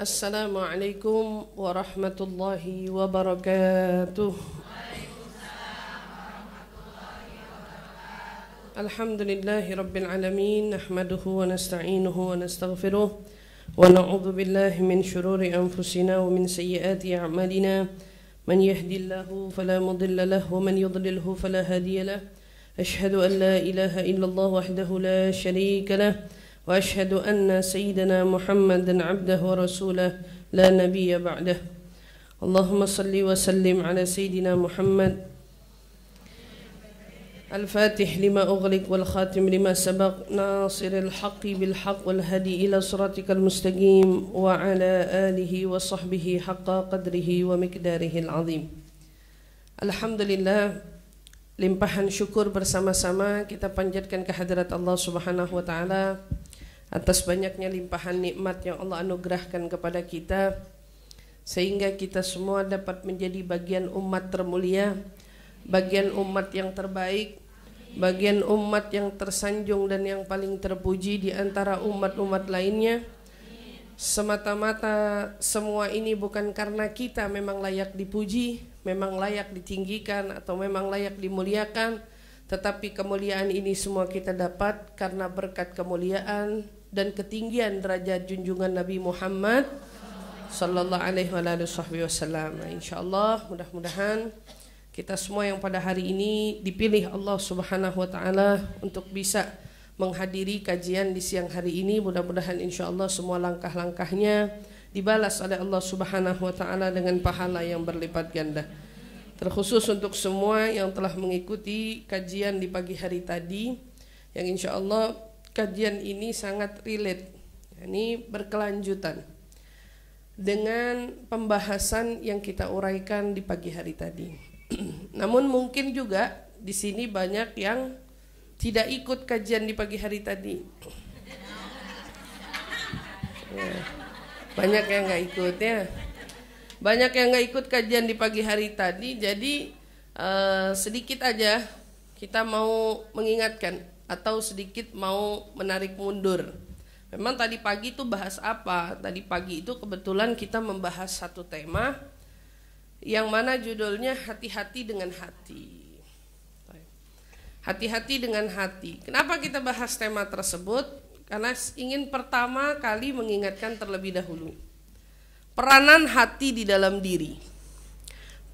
Assalamualaikum warahmatullahi wabarakatuh. Alhamdulillahi rabbil alamin. Nahmaduhu wa nasta'inuhu wa nastaghfiruh. Wa na'udzu billahi min syururi anfusina wa min sayyiati a'malina. Man yahdihillahu fala mudilla lahu wa man yudlilhu fala hadiya lahu. Ashhadu an la ilaha illallah wahdahu la syarika lahu. وأشهد أن سيدنا محمدا عبده ورسوله لا نبي بعده اللهم صل وسلم على سيدنا محمد الفاتح لما أغلق والخاتم لما سبق ناصر الحق بالحق والهدي إلى صراطك المستقيم وعلى آله وصحبه حق قدره ومقداره العظيم. Alhamdulillah, limpahan syukur bersama-sama kita panjatkan kehadirat Allah Subhanahu wa taala atas banyaknya limpahan nikmat yang Allah anugerahkan kepada kita, sehingga kita semua dapat menjadi bagian umat termulia, bagian umat yang terbaik, bagian umat yang tersanjung dan yang paling terpuji di antara umat-umat lainnya. Semata-mata semua ini bukan karena kita memang layak dipuji, memang layak ditinggikan atau memang layak dimuliakan, tetapi kemuliaan ini semua kita dapat karena berkat kemuliaan dan ketinggian derajat junjungan Nabi Muhammad sallallahu alaihi wasallam. Insyaallah, mudah-mudahan kita semua yang pada hari ini dipilih Allah Subhanahu wa taala untuk bisa menghadiri kajian di siang hari ini, mudah-mudahan insyaallah semua langkah-langkahnya dibalas oleh Allah Subhanahu wa taala dengan pahala yang berlipat ganda. Terkhusus untuk semua yang telah mengikuti kajian di pagi hari tadi, yang insyaallah kajian ini sangat relate, ini berkelanjutan dengan pembahasan yang kita uraikan di pagi hari tadi. Namun mungkin juga di sini banyak yang tidak ikut kajian di pagi hari tadi. Ya, banyak yang nggak ikut ya. Banyak yang nggak ikut kajian di pagi hari tadi. Jadi sedikit aja kita mau mengingatkan atau sedikit mau menarik mundur. Memang tadi pagi itu bahas apa? Tadi pagi itu kebetulan kita membahas satu tema yang mana judulnya hati-hati dengan hati. Hati-hati dengan hati. Kenapa kita bahas tema tersebut? Karena ingin pertama kali mengingatkan terlebih dahulu peranan hati di dalam diri,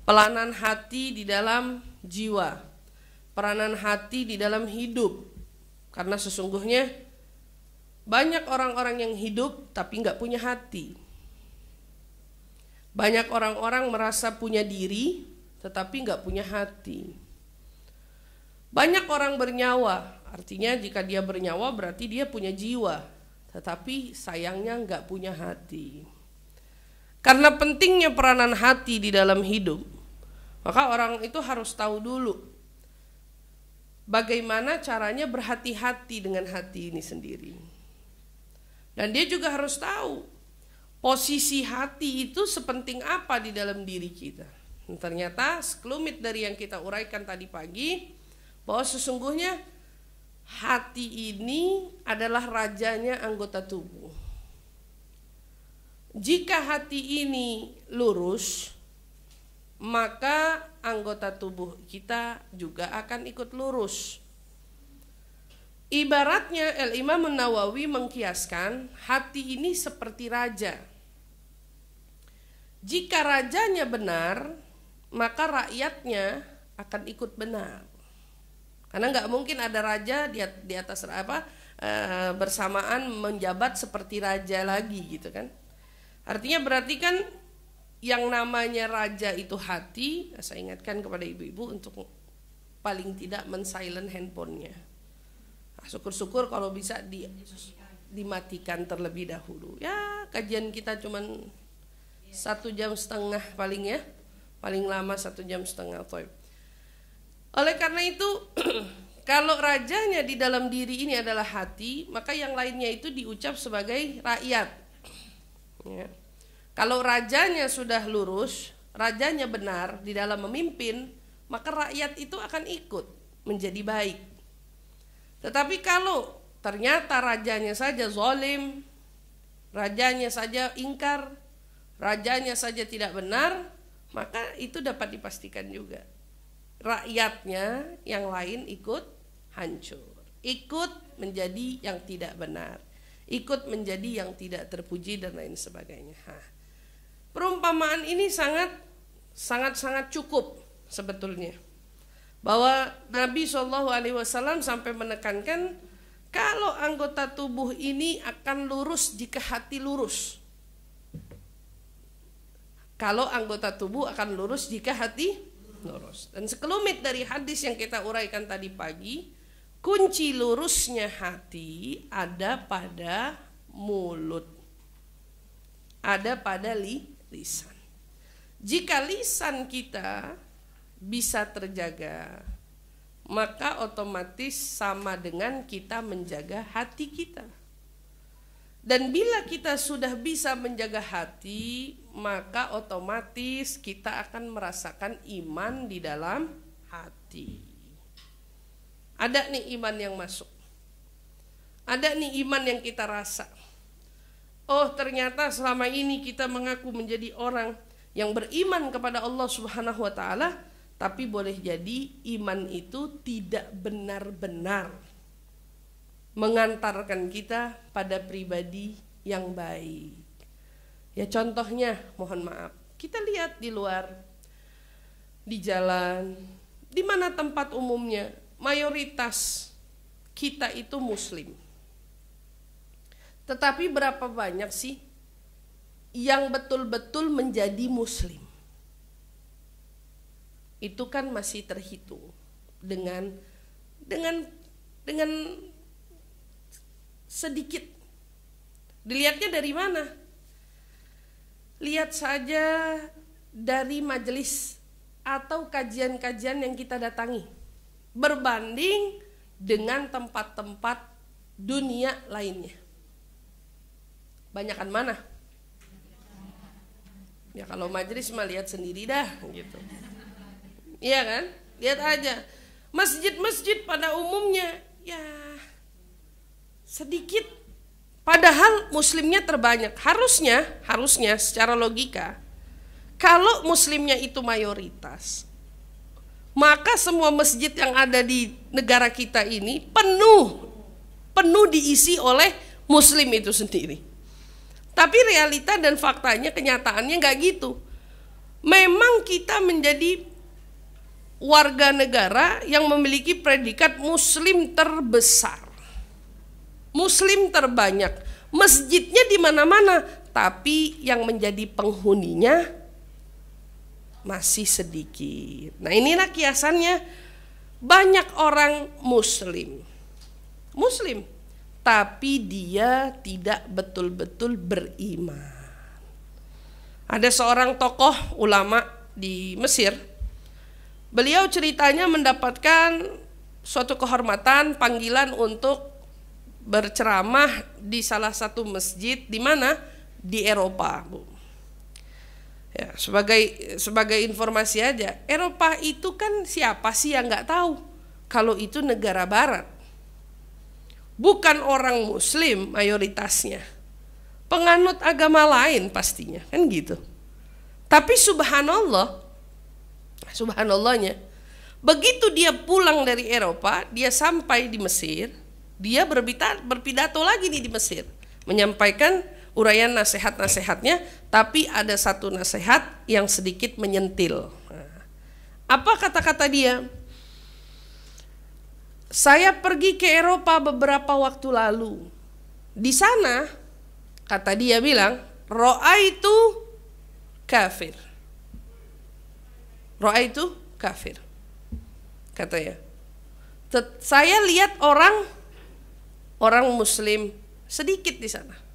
peranan hati di dalam jiwa, peranan hati di dalam hidup. Karena sesungguhnya banyak orang-orang yang hidup tapi nggak punya hati. Banyak orang-orang merasa punya diri tetapi nggak punya hati. Banyak orang bernyawa, artinya jika dia bernyawa berarti dia punya jiwa, tetapi sayangnya nggak punya hati. Karena pentingnya peranan hati di dalam hidup, maka orang itu harus tahu dulu bagaimana caranya berhati-hati dengan hati ini sendiri. Dan dia juga harus tahu posisi hati itu sepenting apa di dalam diri kita. Dan ternyata sekelumit dari yang kita uraikan tadi pagi, bahwa sesungguhnya hati ini adalah rajanya anggota tubuh. Jika hati ini lurus, maka anggota tubuh kita juga akan ikut lurus. Ibaratnya Al-Imam Nawawi mengkiaskan hati ini seperti raja. Jika rajanya benar, maka rakyatnya akan ikut benar. Karena nggak mungkin ada raja di atas bersamaan menjabat seperti raja lagi gitu kan. Artinya berarti kan yang namanya raja itu hati. Saya ingatkan kepada ibu-ibu untuk paling tidak men-silent handphonenya. Syukur-syukur kalau bisa dimatikan terlebih dahulu. Ya, kajian kita cuman 1,5 jam paling ya, paling lama 1,5 jam. Oleh karena itu kalau rajanya di dalam diri ini adalah hati, maka yang lainnya itu diucap sebagai rakyat ya. Kalau rajanya sudah lurus, rajanya benar di dalam memimpin, maka rakyat itu akan ikut menjadi baik. Tetapi kalau ternyata rajanya saja zalim, rajanya saja ingkar, rajanya saja tidak benar, maka itu dapat dipastikan juga rakyatnya yang lain ikut hancur, ikut menjadi yang tidak benar, ikut menjadi yang tidak terpuji dan lain sebagainya. Perumpamaan ini sangat cukup sebetulnya, bahwa Nabi SAW sampai menekankan kalau anggota tubuh ini akan lurus jika hati lurus. Kalau anggota tubuh akan lurus jika hati lurus. Dan sekelumit dari hadis yang kita uraikan tadi pagi, kunci lurusnya hati ada pada mulut, ada pada lisan. Jika lisan kita bisa terjaga, maka otomatis sama dengan kita menjaga hati kita. Dan bila kita sudah bisa menjaga hati, maka otomatis kita akan merasakan iman di dalam hati. Ada nih iman yang masuk, ada nih iman yang kita rasa. Oh, ternyata selama ini kita mengaku menjadi orang yang beriman kepada Allah Subhanahu wa Ta'ala, tapi boleh jadi iman itu tidak benar-benar mengantarkan kita pada pribadi yang baik. Ya contohnya, mohon maaf, kita lihat di luar, di jalan, di mana tempat umumnya, mayoritas kita itu muslim. Tetapi berapa banyak sih yang betul-betul menjadi muslim? Itu kan masih terhitung dengan sedikit. Dilihatnya dari mana? Lihat saja dari majelis atau kajian-kajian yang kita datangi, berbanding dengan tempat-tempat dunia lainnya. Banyakan mana? Ya kalau majelis mah lihat sendiri dah gitu. Iya kan? Lihat aja. Masjid-masjid pada umumnya ya sedikit, padahal muslimnya terbanyak. Harusnya secara logika, kalau muslimnya itu mayoritas, maka semua masjid yang ada di negara kita ini penuh diisi oleh muslim itu sendiri. Tapi realita dan faktanya, kenyataannya nggak gitu. Memang kita menjadi warga negara yang memiliki predikat muslim terbesar, muslim terbanyak, masjidnya di mana-mana, tapi yang menjadi penghuninya masih sedikit. Nah inilah kiasannya, banyak orang muslim, tapi dia tidak betul-betul beriman. Ada seorang tokoh ulama di Mesir, beliau ceritanya mendapatkan suatu kehormatan, panggilan untuk berceramah di salah satu masjid di mana? Di Eropa, Bu. Ya, sebagai informasi aja, Eropa itu kan siapa sih yang nggak tahu kalau itu negara barat, bukan orang muslim mayoritasnya, penganut agama lain pastinya kan gitu. Tapi subhanallahnya, begitu dia pulang dari Eropa, dia sampai di Mesir, dia berpidato lagi nih di Mesir, menyampaikan uraian nasihat-nasihatnya, tapi ada satu nasihat yang sedikit menyentil. Apa kata-kata dia? Saya pergi ke Eropa beberapa waktu lalu. Di sana, kata dia bilang, ro'aitu kafir. Ro'aitu kafir. Katanya, saya lihat orang muslim sedikit di sana.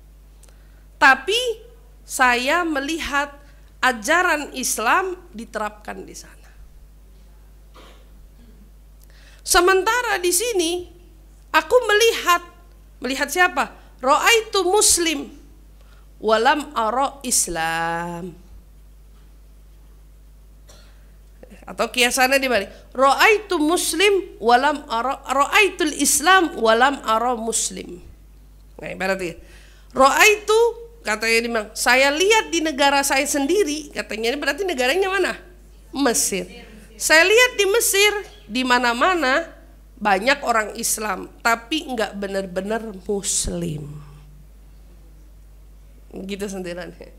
Tapi saya melihat ajaran Islam diterapkan di sana. Sementara di sini aku melihat siapa? Ra'aitu muslim walam ara Islam. Atau kiasannya dibalik, ra'aitu muslim walam ara, ra'aitul Islam walam ara muslim. Nah, berarti ra'aitu katanya dia bilang, saya lihat di negara saya sendiri, katanya, berarti negaranya mana? Mesir. Saya lihat di Mesir, di mana-mana banyak orang Islam, tapi nggak benar-benar Muslim. Gitu sentilannya.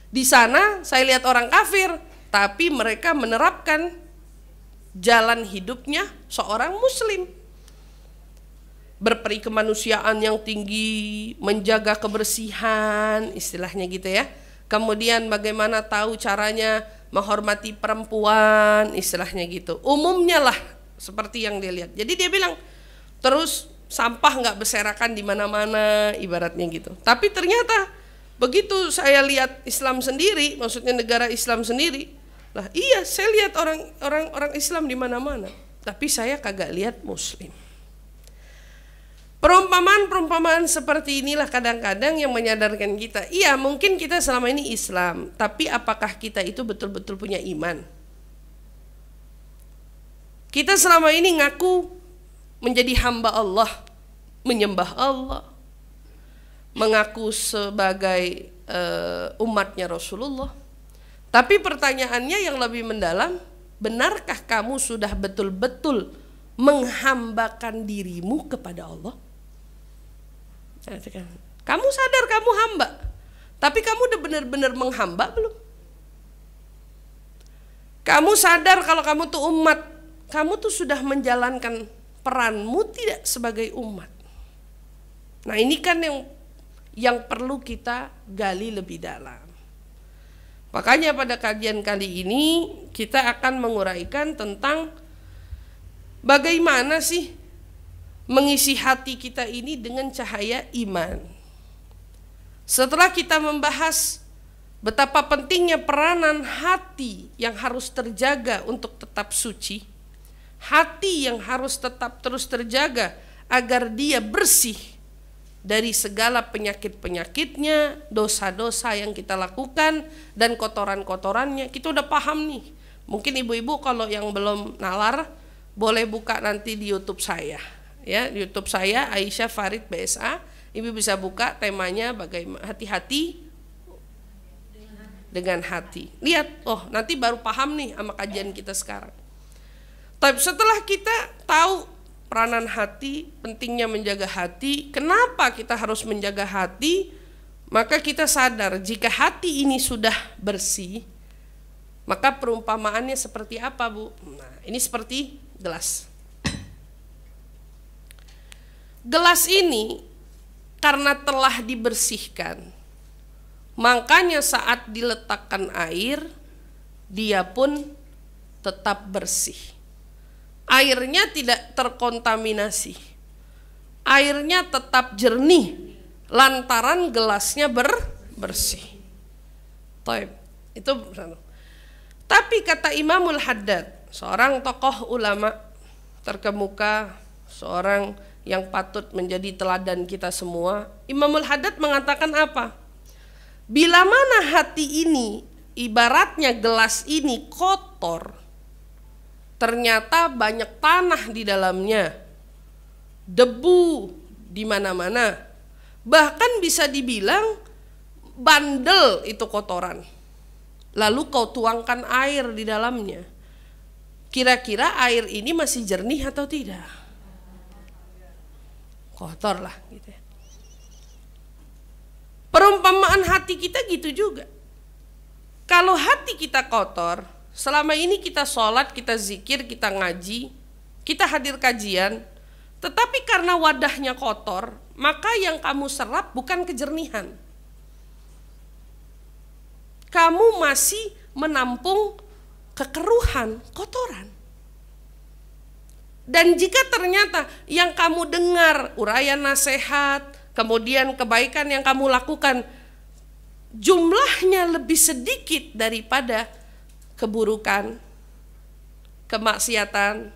Di sana saya lihat orang kafir, tapi mereka menerapkan jalan hidupnya seorang Muslim. Berperi kemanusiaan yang tinggi, menjaga kebersihan, istilahnya gitu ya. Kemudian bagaimana tahu caranya menghormati perempuan, istilahnya gitu. Umumnya lah seperti yang dia lihat. Jadi dia bilang, terus sampah nggak berserakan di mana-mana, ibaratnya gitu. Tapi ternyata begitu saya lihat Islam sendiri, maksudnya negara Islam sendiri, lah iya saya lihat orang Islam di mana-mana, tapi saya kagak lihat Muslim. Perumpamaan seperti inilah kadang-kadang yang menyadarkan kita, iya mungkin kita selama ini Islam, tapi apakah kita itu betul-betul punya iman? Kita selama ini ngaku menjadi hamba Allah, menyembah Allah, mengaku sebagai umatnya Rasulullah. Tapi pertanyaannya yang lebih mendalam, benarkah kamu sudah betul-betul menghambakan dirimu kepada Allah? Kamu sadar kamu hamba, tapi kamu udah benar-benar menghamba belum? Kamu sadar kalau kamu tuh umat, kamu tuh sudah menjalankan peranmu tidak sebagai umat. Nah ini kan yang perlu kita gali lebih dalam. Makanya pada kajian kali ini kita akan menguraikan tentang bagaimana sih mengisi hati kita ini dengan cahaya iman. Setelah kita membahas betapa pentingnya peranan hati yang harus terjaga untuk tetap suci, hati yang harus tetap terus terjaga agar dia bersih dari segala penyakit-penyakitnya, dosa-dosa yang kita lakukan, dan kotoran-kotorannya. Kita udah paham nih. Mungkin ibu-ibu kalau yang belum nalar, boleh buka nanti di YouTube saya. Ya, di YouTube saya Aisyah Farid BSA. Ibu bisa buka temanya bagaimana hati-hati dengan hati. Lihat, oh nanti baru paham nih sama kajian kita sekarang. Tapi setelah kita tahu peranan hati, pentingnya menjaga hati, kenapa kita harus menjaga hati, maka kita sadar jika hati ini sudah bersih, maka perumpamaannya seperti apa, Bu? Nah, ini seperti gelas. Gelas ini karena telah dibersihkan, makanya saat diletakkan air, dia pun tetap bersih. Airnya tidak terkontaminasi, airnya tetap jernih lantaran gelasnya bersih. Itu. Tapi kata Imamul Haddad, seorang tokoh ulama terkemuka, seorang yang patut menjadi teladan kita semua, Imamul Haddad mengatakan apa? Bila mana hati ini, ibaratnya gelas ini kotor, ternyata banyak tanah di dalamnya, debu di mana-mana, bahkan bisa dibilang bandel itu kotoran. Lalu kau tuangkan air di dalamnya, kira-kira air ini masih jernih atau tidak? Kotor lah gitu ya. Perumpamaan hati kita gitu juga. Kalau hati kita kotor, selama ini kita sholat, kita zikir, kita ngaji, kita hadir kajian, tetapi karena wadahnya kotor, maka yang kamu serap bukan kejernihan. Kamu masih menampung kekeruhan, kotoran. Dan jika ternyata yang kamu dengar, uraian nasihat, kemudian kebaikan yang kamu lakukan, jumlahnya lebih sedikit daripada keburukan, kemaksiatan,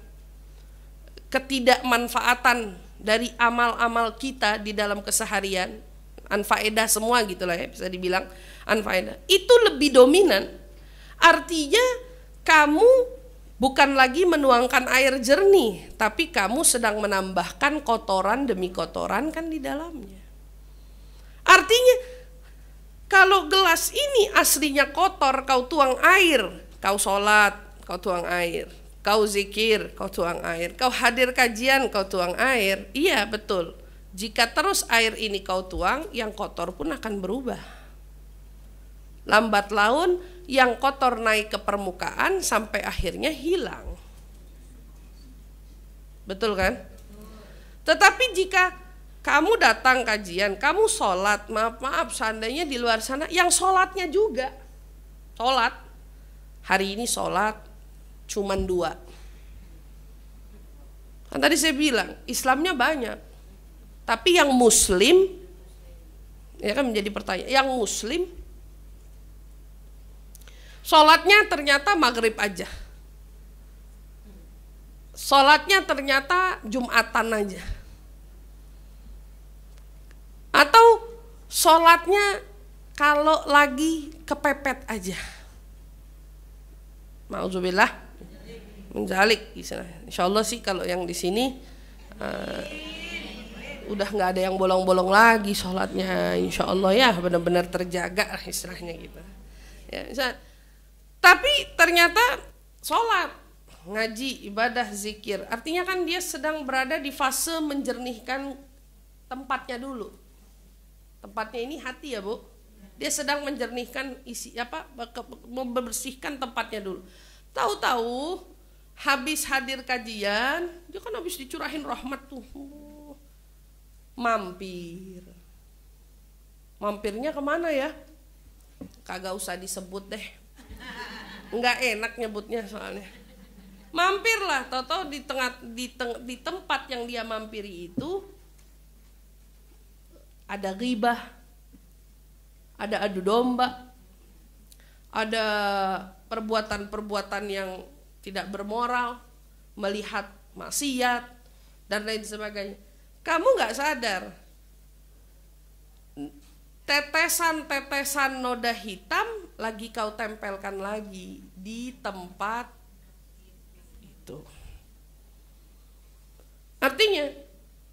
ketidakmanfaatan dari amal-amal kita di dalam keseharian, anfaedah semua gitulah ya, bisa dibilang anfaedah, itu lebih dominan. Artinya kamu bukan lagi menuangkan air jernih, tapi kamu sedang menambahkan kotoran demi kotoran kan di dalamnya. Artinya Kalau gelas ini aslinya kotor, kau tuang air, kau sholat, kau tuang air, kau zikir, kau tuang air, kau hadir kajian, kau tuang air. Iya betul. Jika terus air ini kau tuang, yang kotor pun akan berubah. Lambat laun yang kotor naik ke permukaan sampai akhirnya hilang. Betul kan? Tetapi jika kamu datang kajian, kamu sholat, maaf seandainya di luar sana yang sholatnya juga sholat, hari ini sholat cuman 2. Kan tadi saya bilang Islamnya banyak, tapi yang muslim, ya kan menjadi pertanyaan, yang muslim sholatnya ternyata maghrib aja, sholatnya ternyata Jumatan aja, atau sholatnya kalau lagi kepepet aja. Mauzubillah, menjalik. Insya Allah sih kalau yang di sini udah nggak ada yang bolong-bolong lagi sholatnya. Insya Allah ya benar-benar terjaga lah istilahnya gitu. Ya, tapi ternyata sholat, ngaji, ibadah, zikir, artinya kan dia sedang berada di fase menjernihkan tempatnya dulu. Tempatnya ini hati ya Bu. Dia sedang menjernihkan membersihkan tempatnya dulu. Tahu-tahu habis hadir kajian, dia kan habis dicurahin rahmat tuh. Mampir. Mampirnya kemana ya? Kagak usah disebut deh. Enggak enak nyebutnya soalnya. Mampirlah, tahu-tahu di tempat yang dia mampiri itu ada ghibah, ada adu domba, ada perbuatan-perbuatan yang tidak bermoral, melihat maksiat, dan lain sebagainya. Kamu nggak sadar, tetesan-tetesan noda hitam lagi kau tempelkan lagi di tempat itu. Artinya,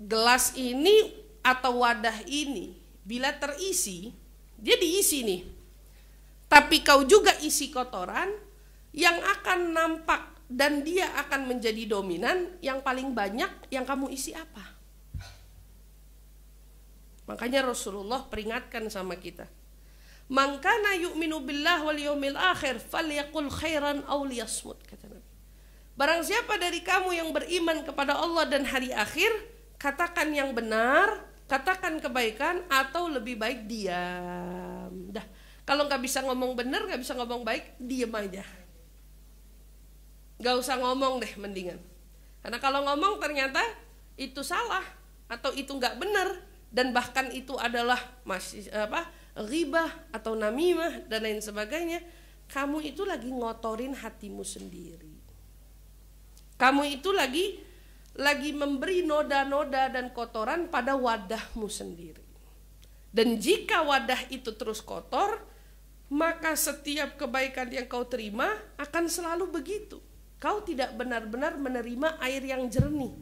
gelas ini atau wadah ini bila terisi, dia diisi nih, tapi kau juga isi kotoran yang akan nampak dan dia akan menjadi dominan. Yang paling banyak yang kamu isi apa? Makanya Rasulullah peringatkan sama kita, man kana yu'minu billah wal yawmil akhir falyaqul khairan aw liyasmut, kata Nabi. Barang siapa dari kamu yang beriman kepada Allah dan hari akhir, katakan yang benar, katakan kebaikan, atau lebih baik diam. Dah, kalau nggak bisa ngomong benar, nggak bisa ngomong baik, diam aja. Nggak usah ngomong deh mendingan. Karena kalau ngomong ternyata itu salah atau itu nggak benar, dan bahkan itu adalah ghibah atau namimah dan lain sebagainya, kamu itu lagi ngotorin hatimu sendiri. Kamu itu lagi memberi noda-noda dan kotoran pada wadahmu sendiri. Dan jika wadah itu terus kotor, maka setiap kebaikan yang kau terima akan selalu begitu. Kau tidak benar-benar menerima air yang jernih,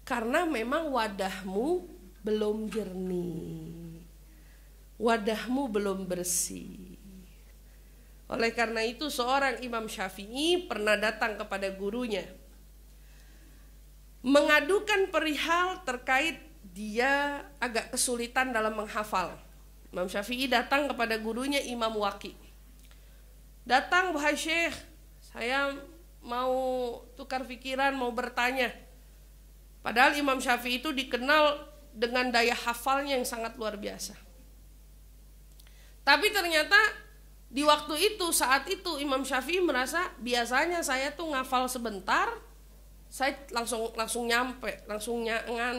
karena memang wadahmu belum jernih, wadahmu belum bersih. Oleh karena itu seorang Imam Syafi'i pernah datang kepada gurunya, mengadukan perihal terkait dia agak kesulitan dalam menghafal. Imam Syafi'i datang kepada gurunya Imam Waqi. Datang, wahai Syekh, saya mau tukar pikiran, mau bertanya. Padahal Imam Syafi'i itu dikenal dengan daya hafalnya yang sangat luar biasa. Tapi ternyata di waktu itu, saat itu Imam Syafi'i merasa biasanya saya tuh ngafal sebentar, saya langsung nyampe, langsung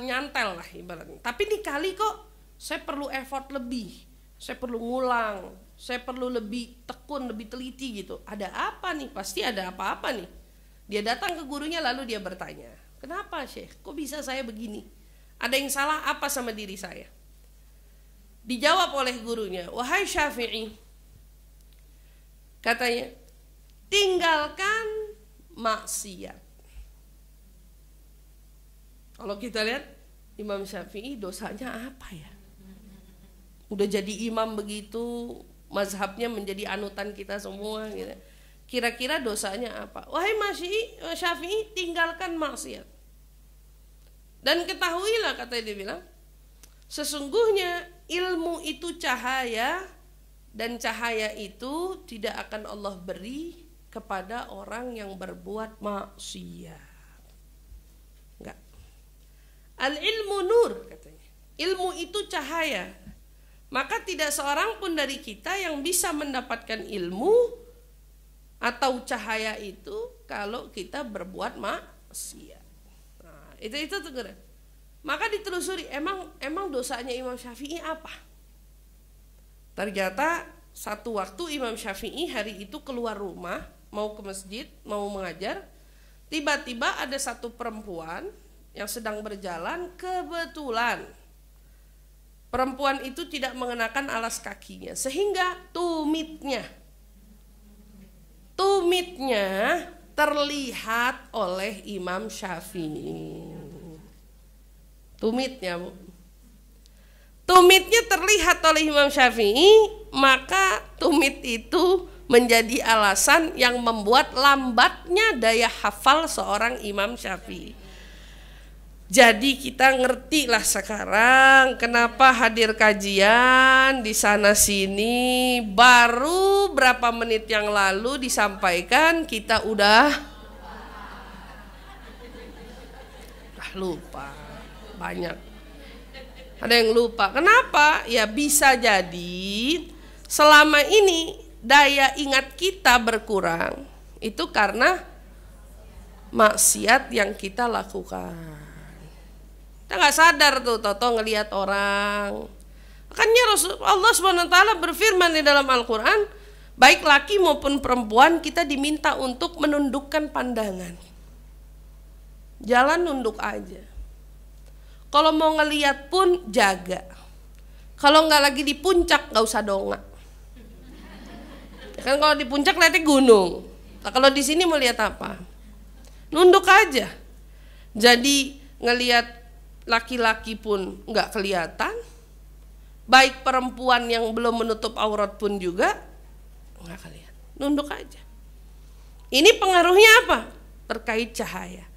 nyantel lah ibaratnya. Tapi di kali kok saya perlu effort lebih, saya perlu ngulang, saya perlu lebih tekun, lebih teliti gitu. Ada apa nih? Pasti ada apa-apa nih. Dia datang ke gurunya lalu dia bertanya, kenapa Syekh? Kok bisa saya begini? Ada yang salah apa sama diri saya? Dijawab oleh gurunya, wahai Syafi'i, katanya, tinggalkan maksiat. Kalau kita lihat Imam Syafi'i dosanya apa ya? udah jadi imam begitu, mazhabnya menjadi anutan kita semua gitu. Kira-kira dosanya apa? Wahai Syafi'i, tinggalkan maksiat. Dan ketahuilah, kata dia bilang, sesungguhnya ilmu itu cahaya, dan cahaya itu tidak akan Allah beri kepada orang yang berbuat maksiat. Enggak. Al-ilmu nur, katanya. Ilmu itu cahaya. Maka tidak seorang pun dari kita yang bisa mendapatkan ilmu atau cahaya itu kalau kita berbuat maksiat. Nah, itu tuh. Maka ditelusuri, emang dosanya Imam Syafi'i apa? Ternyata satu waktu Imam Syafi'i hari itu keluar rumah, mau ke masjid, mau mengajar. Tiba-tiba ada satu perempuan yang sedang berjalan, kebetulan perempuan itu tidak mengenakan alas kakinya, sehingga tumitnya terlihat oleh Imam Syafi'i. Tumitnya terlihat oleh Imam Syafi'i, maka tumit itu menjadi alasan yang membuat lambatnya daya hafal seorang Imam Syafi'i. Jadi kita ngertilah sekarang kenapa hadir kajian di sana sini baru berapa menit yang lalu disampaikan kita udah lupa banyak. Ada yang lupa. Kenapa? Ya bisa jadi selama ini daya ingat kita berkurang itu karena maksiat yang kita lakukan. Kita nggak sadar tuh, toto ngelihat orang. Makanya Allah SWT berfirman di dalam Al-Quran, baik laki maupun perempuan kita diminta untuk menundukkan pandangan. Jalan nunduk aja. Kalau mau ngelihat pun jaga. Kalau nggak lagi di puncak nggak usah dongak. Kan kalau di puncak lihatnya gunung. Nah, kalau di sini mau lihat apa? Nunduk aja. Jadi ngelihat laki-laki pun nggak kelihatan, baik perempuan yang belum menutup aurat pun juga nggak kelihatan. Nunduk aja. Ini pengaruhnya apa? Terkait cahaya.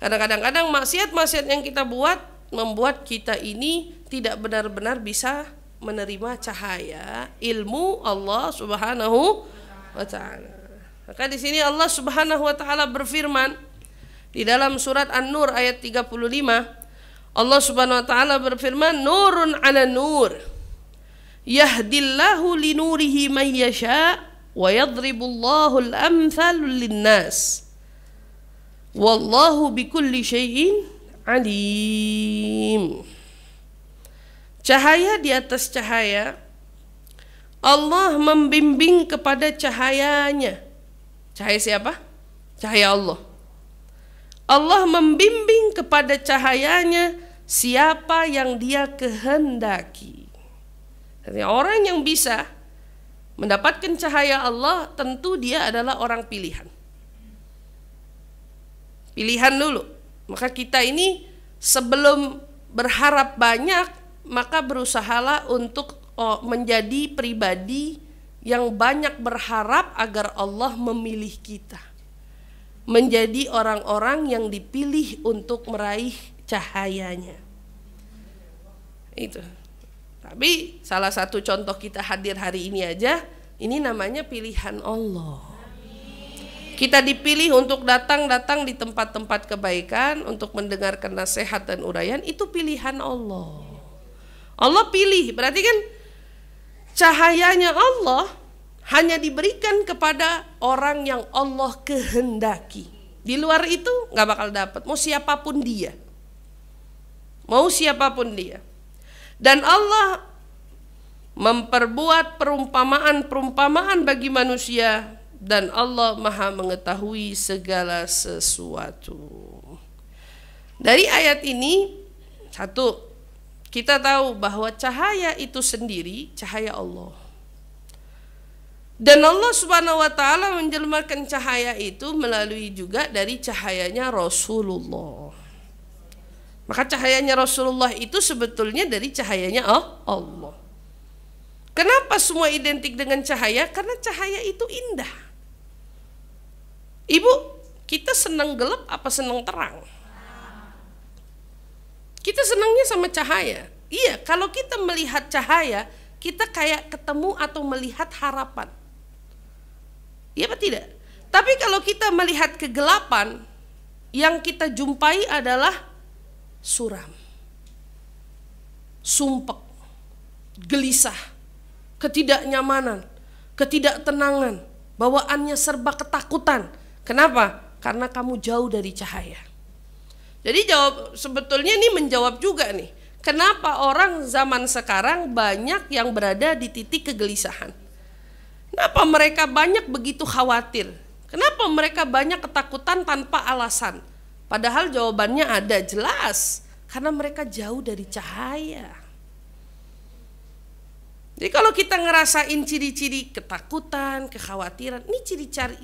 Kadang-kadang maksiat yang kita buat membuat kita ini tidak benar-benar bisa menerima cahaya ilmu Allah Subhanahu wa taala. Maka di sini Allah Subhanahu wa taala berfirman di dalam surat An-Nur ayat 35, Allah Subhanahu wa taala berfirman, nurun 'ala nur yahdillahu linurihi man yasha wa yadribullahu al-amthal lin-nas wallahu bikulli syai'in alim. Cahaya di atas cahaya, Allah membimbing kepada cahayanya. Cahaya siapa? Cahaya Allah. Allah membimbing kepada cahayanya siapa yang dia kehendaki. Jadi orang yang bisa mendapatkan cahaya Allah tentu dia adalah orang pilihan. Pilihan dulu. Maka kita ini sebelum berharap banyak, maka berusahalah untuk menjadi pribadi yang banyak berharap agar Allah memilih kita. Menjadi orang-orang yang dipilih untuk meraih cahayanya. Itu. Tapi salah satu contoh kita hadir hari ini aja, ini namanya pilihan Allah. Kita dipilih untuk datang di tempat-tempat kebaikan, untuk mendengarkan nasihat dan uraian, itu pilihan Allah. Allah pilih, berarti kan cahayanya Allah hanya diberikan kepada orang yang Allah kehendaki. Di luar itu nggak bakal dapat, mau siapapun dia. Dan Allah memperbuat perumpamaan bagi manusia, dan Allah Maha mengetahui segala sesuatu. Dari ayat ini, satu, kita tahu bahwa cahaya itu sendiri cahaya Allah. Dan Allah Subhanahu wa taala menjelmakan cahaya itu melalui juga dari cahayanya Rasulullah. Maka cahayanya Rasulullah itu sebetulnya dari cahayanya Allah. Kenapa semua identik dengan cahaya? Karena cahaya itu indah. Ibu, kita senang gelap apa senang terang? Kita senangnya sama cahaya. Iya, kalau kita melihat cahaya, kita kayak ketemu atau melihat harapan. Iya apa tidak? Tapi kalau kita melihat kegelapan, yang kita jumpai adalah suram, sumpek, gelisah, ketidaknyamanan, ketidaktenangan, bawaannya serba ketakutan. Kenapa? Karena kamu jauh dari cahaya. Jadi sebetulnya ini menjawab juga nih, kenapa orang zaman sekarang banyak yang berada di titik kegelisahan. Kenapa mereka banyak begitu khawatir? Kenapa mereka banyak ketakutan tanpa alasan? Padahal jawabannya ada, jelas. Karena mereka jauh dari cahaya. Jadi kalau kita ngerasain ciri-ciri ketakutan, kekhawatiran, ini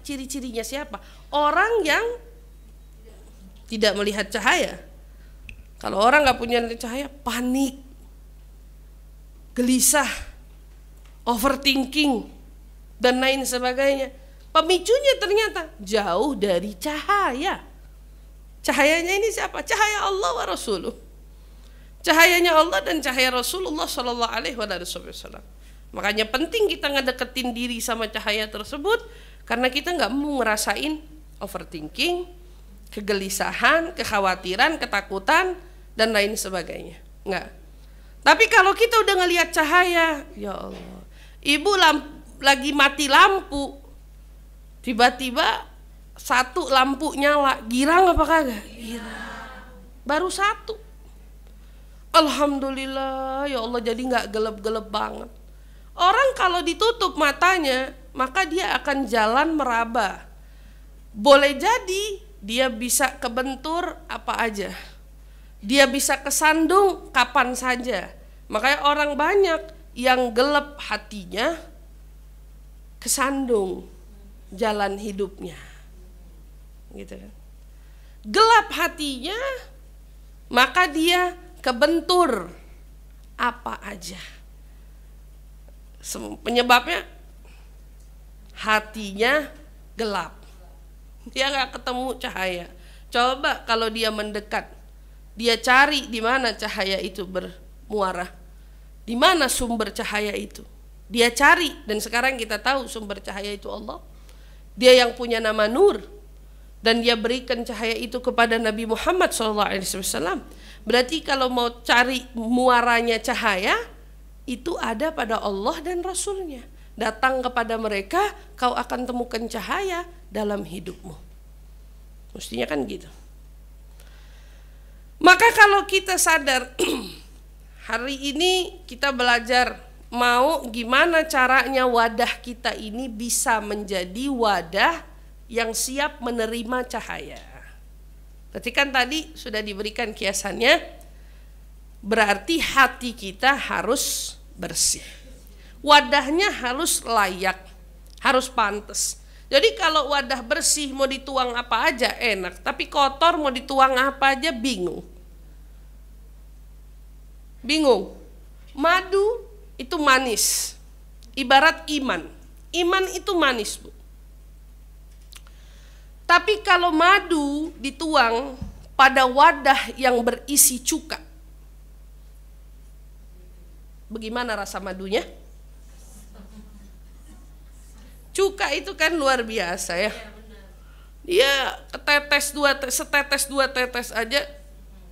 ciri-cirinya siapa? Orang yang tidak melihat cahaya. Kalau orang nggak punya cahaya, panik, gelisah, overthinking, dan lain sebagainya. Pemicunya ternyata jauh dari cahaya. Cahayanya ini siapa? Cahaya Allah wa Rasuluh. Cahayanya Allah dan cahaya Rasulullah Sallallahu Alaihi Wasallam. Makanya penting kita ngedeketin diri sama cahaya tersebut, karena kita nggak mau ngerasain overthinking, kegelisahan, kekhawatiran, ketakutan, dan lain sebagainya. Nggak. Tapi kalau kita udah ngelihat cahaya, ya Allah, ibu lagi mati lampu, tiba-tiba satu lampu nyala, girang apa kagak? Girang. Baru satu. Alhamdulillah, ya Allah, jadi nggak gelap-gelap banget. Orang kalau ditutup matanya, maka dia akan jalan meraba. Boleh jadi dia bisa kebentur apa aja. Dia bisa kesandung kapan saja. Makanya orang banyak yang gelap hatinya, kesandung jalan hidupnya, gitu kan. Gelap hatinya, maka dia kebentur apa aja. Penyebabnya hatinya gelap, dia nggak ketemu cahaya. Coba kalau dia mendekat, dia cari di mana cahaya itu bermuara, di mana sumber cahaya itu. Dia cari, dan sekarang kita tahu sumber cahaya itu Allah. Dia yang punya nama Nur, dan dia berikan cahaya itu kepada Nabi Muhammad SAW. Berarti kalau mau cari muaranya cahaya, itu ada pada Allah dan Rasulnya. Datang kepada mereka, kau akan temukan cahaya dalam hidupmu. Mestinya kan gitu. Maka kalau kita sadar, hari ini kita belajar mau gimana caranya wadah kita ini bisa menjadi wadah yang siap menerima cahaya. Berarti kan tadi sudah diberikan kiasannya, berarti hati kita harus bersih. Wadahnya harus layak, harus pantas. Jadi kalau wadah bersih mau dituang apa aja enak, tapi kotor mau dituang apa aja bingung. Bingung. Madu itu manis, ibarat iman. Iman itu manis, Bu. Tapi kalau madu dituang pada wadah yang berisi cuka, bagaimana rasa madunya? Cuka itu kan luar biasa ya. Dia setetes dua tetes aja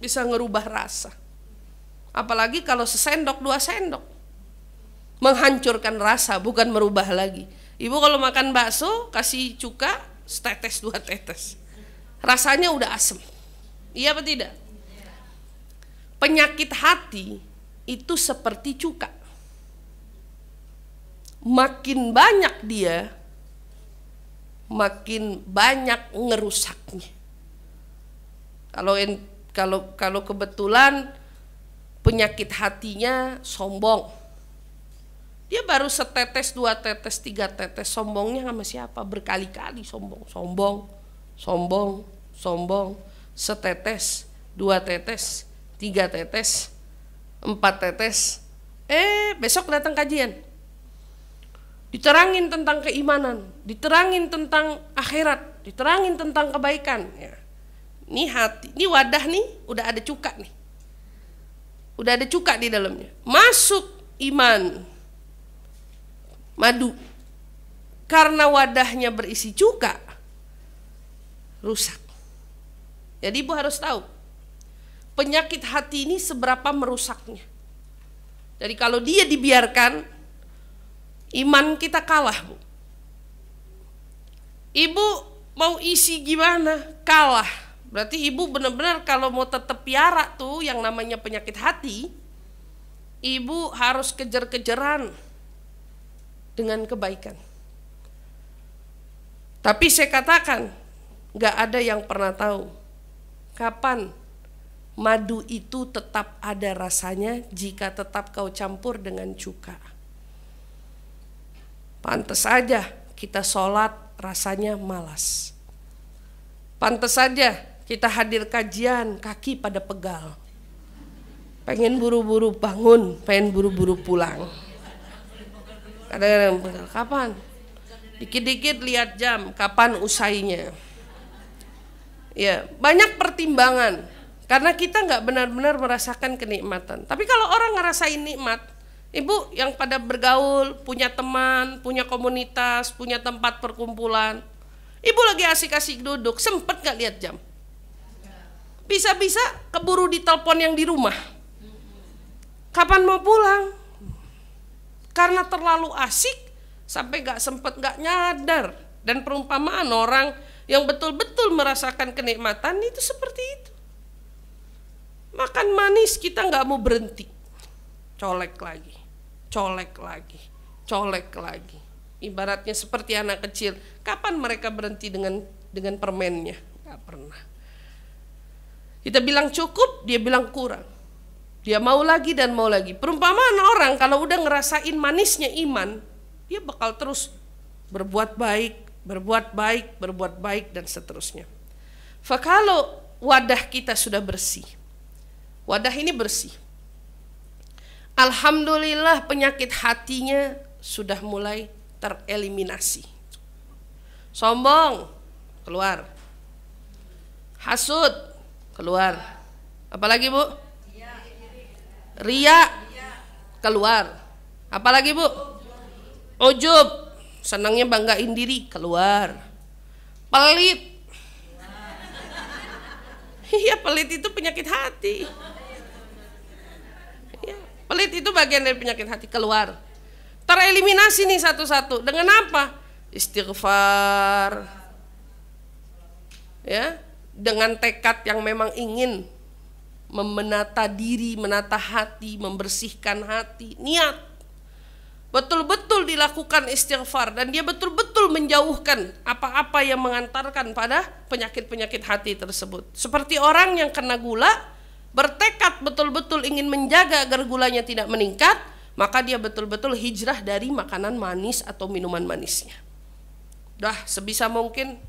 bisa ngerubah rasa. Apalagi kalau sesendok 2 sendok. Menghancurkan rasa, bukan merubah lagi. Ibu kalau makan bakso kasih cuka setetes 2 tetes, rasanya udah asem. Iya apa tidak? Penyakit hati itu seperti cuka. Makin banyak dia, makin banyak ngerusaknya. Kalau kebetulan penyakit hatinya sombong, dia baru setetes 2 tetes 3 tetes, sombongnya sama siapa? Berkali-kali sombong, setetes 2 tetes 3 tetes 4 tetes, besok datang kajian, diterangin tentang keimanan, diterangin tentang akhirat, diterangin tentang kebaikan. Ya. Ini hati, ini wadah nih, udah ada cuka nih, udah ada cuka di dalamnya. Masuk iman, madu, karena wadahnya berisi cuka, rusak. Jadi ibu harus tahu penyakit hati ini seberapa merusaknya. Jadi kalau dia dibiarkan, iman kita kalah, Bu. Ibu mau isi gimana? Kalah. Berarti ibu benar-benar kalau mau tetap piara tuh yang namanya penyakit hati, ibu harus kejar-kejaran dengan kebaikan. Tapi saya katakan, gak ada yang pernah tahu kapan madu itu tetap ada rasanya jika tetap kau campur dengan cuka. Pantes saja kita sholat rasanya malas. Pantes saja kita hadir kajian kaki pada pegal. Pengen buru-buru bangun, pengen buru-buru pulang. Kadang-kadang pegal, kapan? Dikit-dikit lihat jam, kapan usainya. Ya, banyak pertimbangan. Karena kita nggak benar-benar merasakan kenikmatan. Tapi kalau orang ngerasain nikmat, ibu yang pada bergaul, punya teman, punya komunitas, punya tempat perkumpulan, ibu lagi asik-asik duduk, sempet nggak lihat jam? Bisa-bisa keburu ditelepon yang di rumah. Kapan mau pulang? Karena terlalu asik sampai nggak sempet, nggak nyadar. Dan perumpamaan orang yang betul-betul merasakan kenikmatan itu seperti itu. Makan manis kita nggak mau berhenti, colek lagi, colek lagi, colek lagi. Ibaratnya seperti anak kecil, kapan mereka berhenti dengan permennya? Nggak pernah. Kita bilang cukup, dia bilang kurang. Dia mau lagi dan mau lagi. Perumpamaan orang kalau udah ngerasain manisnya iman, dia bakal terus berbuat baik, berbuat baik, berbuat baik dan seterusnya. Kalau wadah kita sudah bersih, wadah ini bersih, alhamdulillah penyakit hatinya sudah mulai tereliminasi. Sombong, keluar. Hasud, keluar. Apalagi, Bu? Ria, keluar. Apalagi, Bu? Ujub, senangnya banggain diri, keluar. Pelit. Iya, pelit itu penyakit hati. Ya, pelit itu bagian dari penyakit hati, keluar. Tereliminasi nih satu-satu. Dengan apa? Istighfar. Ya, dengan tekad yang memang ingin menata diri, menata hati, membersihkan hati, niat. Betul-betul dilakukan istighfar dan dia betul-betul menjauhkan apa-apa yang mengantarkan pada penyakit-penyakit hati tersebut. Seperti orang yang kena gula, bertekad betul-betul ingin menjaga agar gulanya tidak meningkat, maka dia betul-betul hijrah dari makanan manis atau minuman manisnya. Dah sebisa mungkin,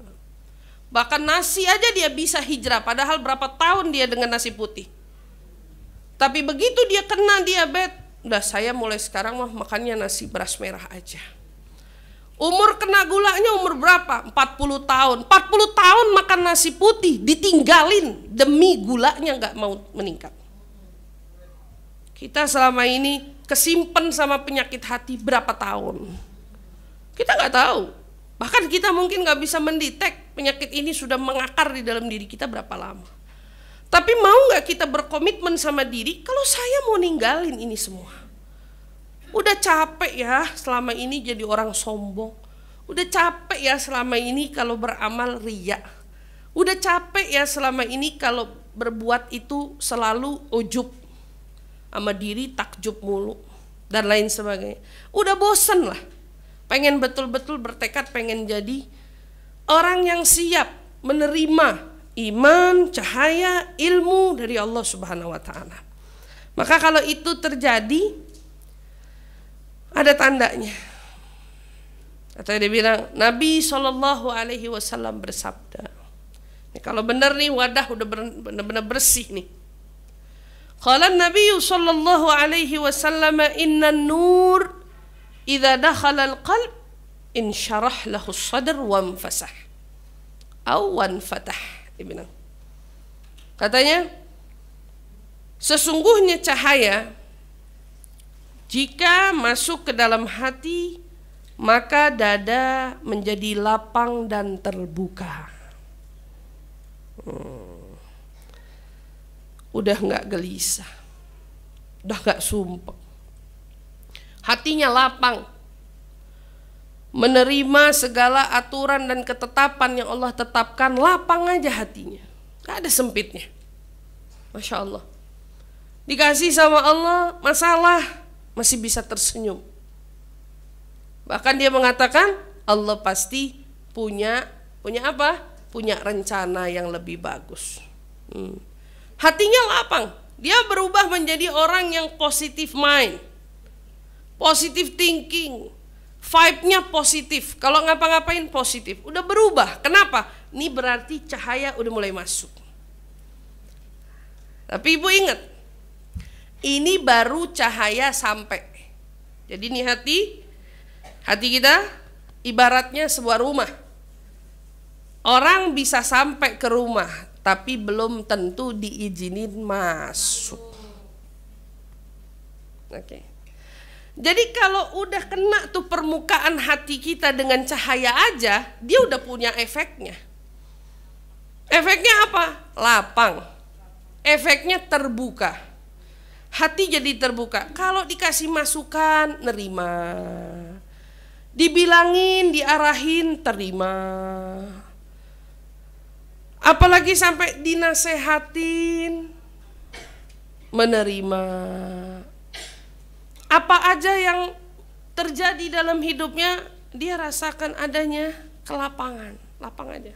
bahkan nasi aja dia bisa hijrah, padahal berapa tahun dia dengan nasi putih. Tapi begitu dia kena diabetes, udah saya mulai sekarang mah makannya nasi beras merah aja. Umur kena gulanya umur berapa? 40 tahun. 40 tahun makan nasi putih, ditinggalin demi gulanya nggak mau meningkat. Kita selama ini kesimpan sama penyakit hati berapa tahun? Kita nggak tahu. Bahkan kita mungkin nggak bisa mendetek penyakit ini sudah mengakar di dalam diri kita berapa lama. Tapi mau nggak kita berkomitmen sama diri, kalau saya mau ninggalin ini semua. Udah capek ya selama ini jadi orang sombong. Udah capek ya selama ini kalau beramal riya. Udah capek ya selama ini kalau berbuat itu selalu ujub sama diri, takjub mulu dan lain sebagainya. Udah bosen lah. Pengen betul-betul bertekad pengen jadi orang yang siap menerima iman, cahaya, ilmu dari Allah Subhanahu wa ta'ala. Maka kalau itu terjadi, ada tandanya. Atau dia bilang, Nabi SAW bersabda, kalau benar nih wadah udah benar-benar bersih nih. Qala Nabi SAW inna nur idza dakhala al-qalb insyarah lahu sadr wanfasah au wanfatah. Katanya, sesungguhnya cahaya jika masuk ke dalam hati, maka dada menjadi lapang dan terbuka. Udah nggak gelisah, udah nggak sumpek, hatinya lapang, menerima segala aturan dan ketetapan yang Allah tetapkan. Lapang aja hatinya, nggak ada sempitnya. Masya Allah, dikasih sama Allah masalah masih bisa tersenyum. Bahkan dia mengatakan Allah pasti punya apa? Punya rencana yang lebih bagus. Hatinya lapang, dia berubah menjadi orang yang positive mind, positive thinking, vibe-nya positif. Kalau ngapa-ngapain positif, udah berubah. Kenapa? Ini berarti cahaya udah mulai masuk. Tapi ibu ingat, ini baru cahaya sampai. Jadi ini hati kita ibaratnya sebuah rumah. Orang bisa sampai ke rumah, tapi belum tentu diizinin masuk. Oke. Jadi kalau udah kena tuh permukaan hati kita dengan cahaya aja, dia udah punya efeknya. Efeknya apa? Lapang. Efeknya terbuka. Hati jadi terbuka. Kalau dikasih masukan, nerima. Dibilangin, diarahin, terima. Apalagi sampai dinasehatin, menerima. Apa aja yang terjadi dalam hidupnya, dia rasakan adanya kelapangan. Lapang aja.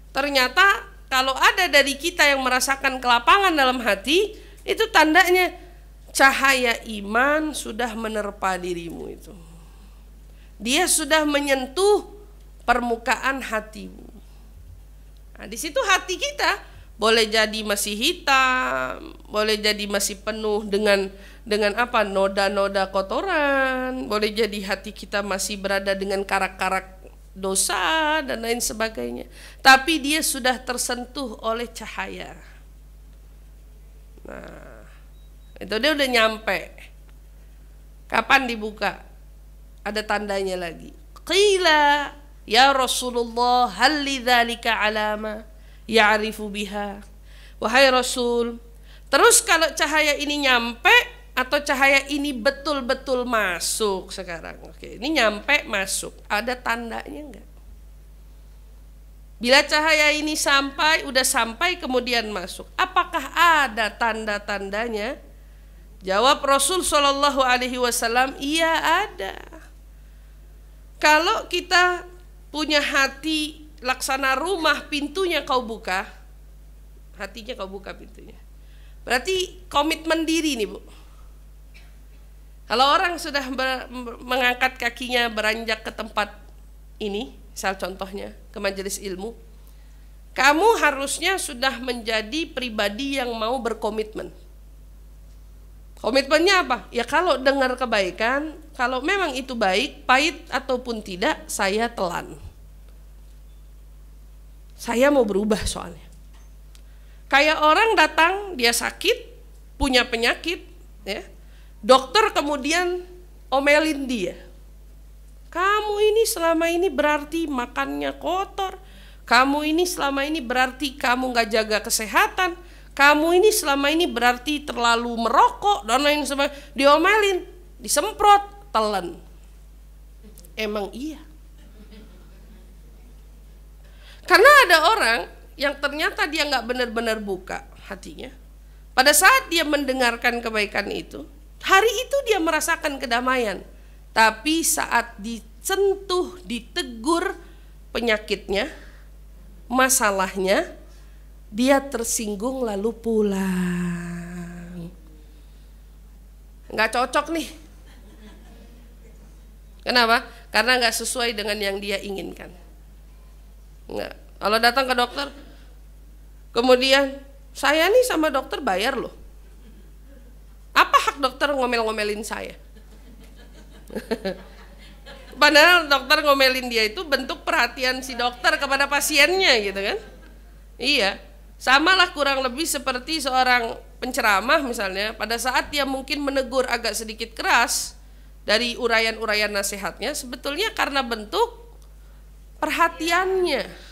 Ternyata kalau ada dari kita yang merasakan kelapangan dalam hati, itu tandanya cahaya iman sudah menerpa dirimu itu. Dia sudah menyentuh permukaan hatimu. Nah, di situ hati kita boleh jadi masih hitam, boleh jadi masih penuh dengan apa? Noda-noda kotoran, boleh jadi hati kita masih berada dengan karak-karak dosa dan lain sebagainya. Tapi dia sudah tersentuh oleh cahaya. Nah, itu dia udah nyampe. Kapan dibuka? Ada tandanya lagi. Qila ya Rasulullah hal lidzalika alama ya'rifu biha. Wahai Rasul, terus kalau cahaya ini nyampe atau cahaya ini betul-betul masuk sekarang. Oke, ini nyampe masuk. Ada tandanya enggak? Bila cahaya ini udah sampai kemudian masuk, apakah ada tanda-tandanya? Jawab Rasul Shallallahu Alaihi Wasallam, iya ada. Kalau kita punya hati laksana rumah, pintunya kau buka, hatinya kau buka pintunya, berarti komitmen diri nih Bu. Kalau orang sudah mengangkat kakinya beranjak ke tempat ini, misal contohnya ke majelis ilmu, kamu harusnya sudah menjadi pribadi yang mau berkomitmen. Komitmennya apa? Ya kalau dengar kebaikan, kalau memang itu baik, pahit ataupun tidak, saya telan. Saya mau berubah soalnya. Kayak orang datang, dia sakit, punya penyakit, ya. Dokter kemudian omelin dia. Kamu ini selama ini berarti makannya kotor. Kamu ini selama ini berarti kamu gak jaga kesehatan. Kamu ini selama ini berarti terlalu merokok dan lain sebagainya. Diomelin, disemprot, telan. Emang iya. Karena ada orang yang ternyata dia gak benar-benar buka hatinya. Pada saat dia mendengarkan kebaikan itu, hari itu dia merasakan kedamaian. Tapi saat disentuh, ditegur penyakitnya, masalahnya, dia tersinggung lalu pulang. Nggak cocok nih. Kenapa? Karena nggak sesuai dengan yang dia inginkan. Nggak. Kalau datang ke dokter, kemudian saya nih sama dokter bayar loh. Apa hak dokter ngomel-ngomelin saya? Padahal dokter ngomelin dia itu bentuk perhatian si dokter kepada pasiennya gitu kan. Iya, samalah kurang lebih seperti seorang penceramah misalnya, pada saat dia mungkin menegur agak sedikit keras dari uraian-uraian nasihatnya, sebetulnya karena bentuk perhatiannya.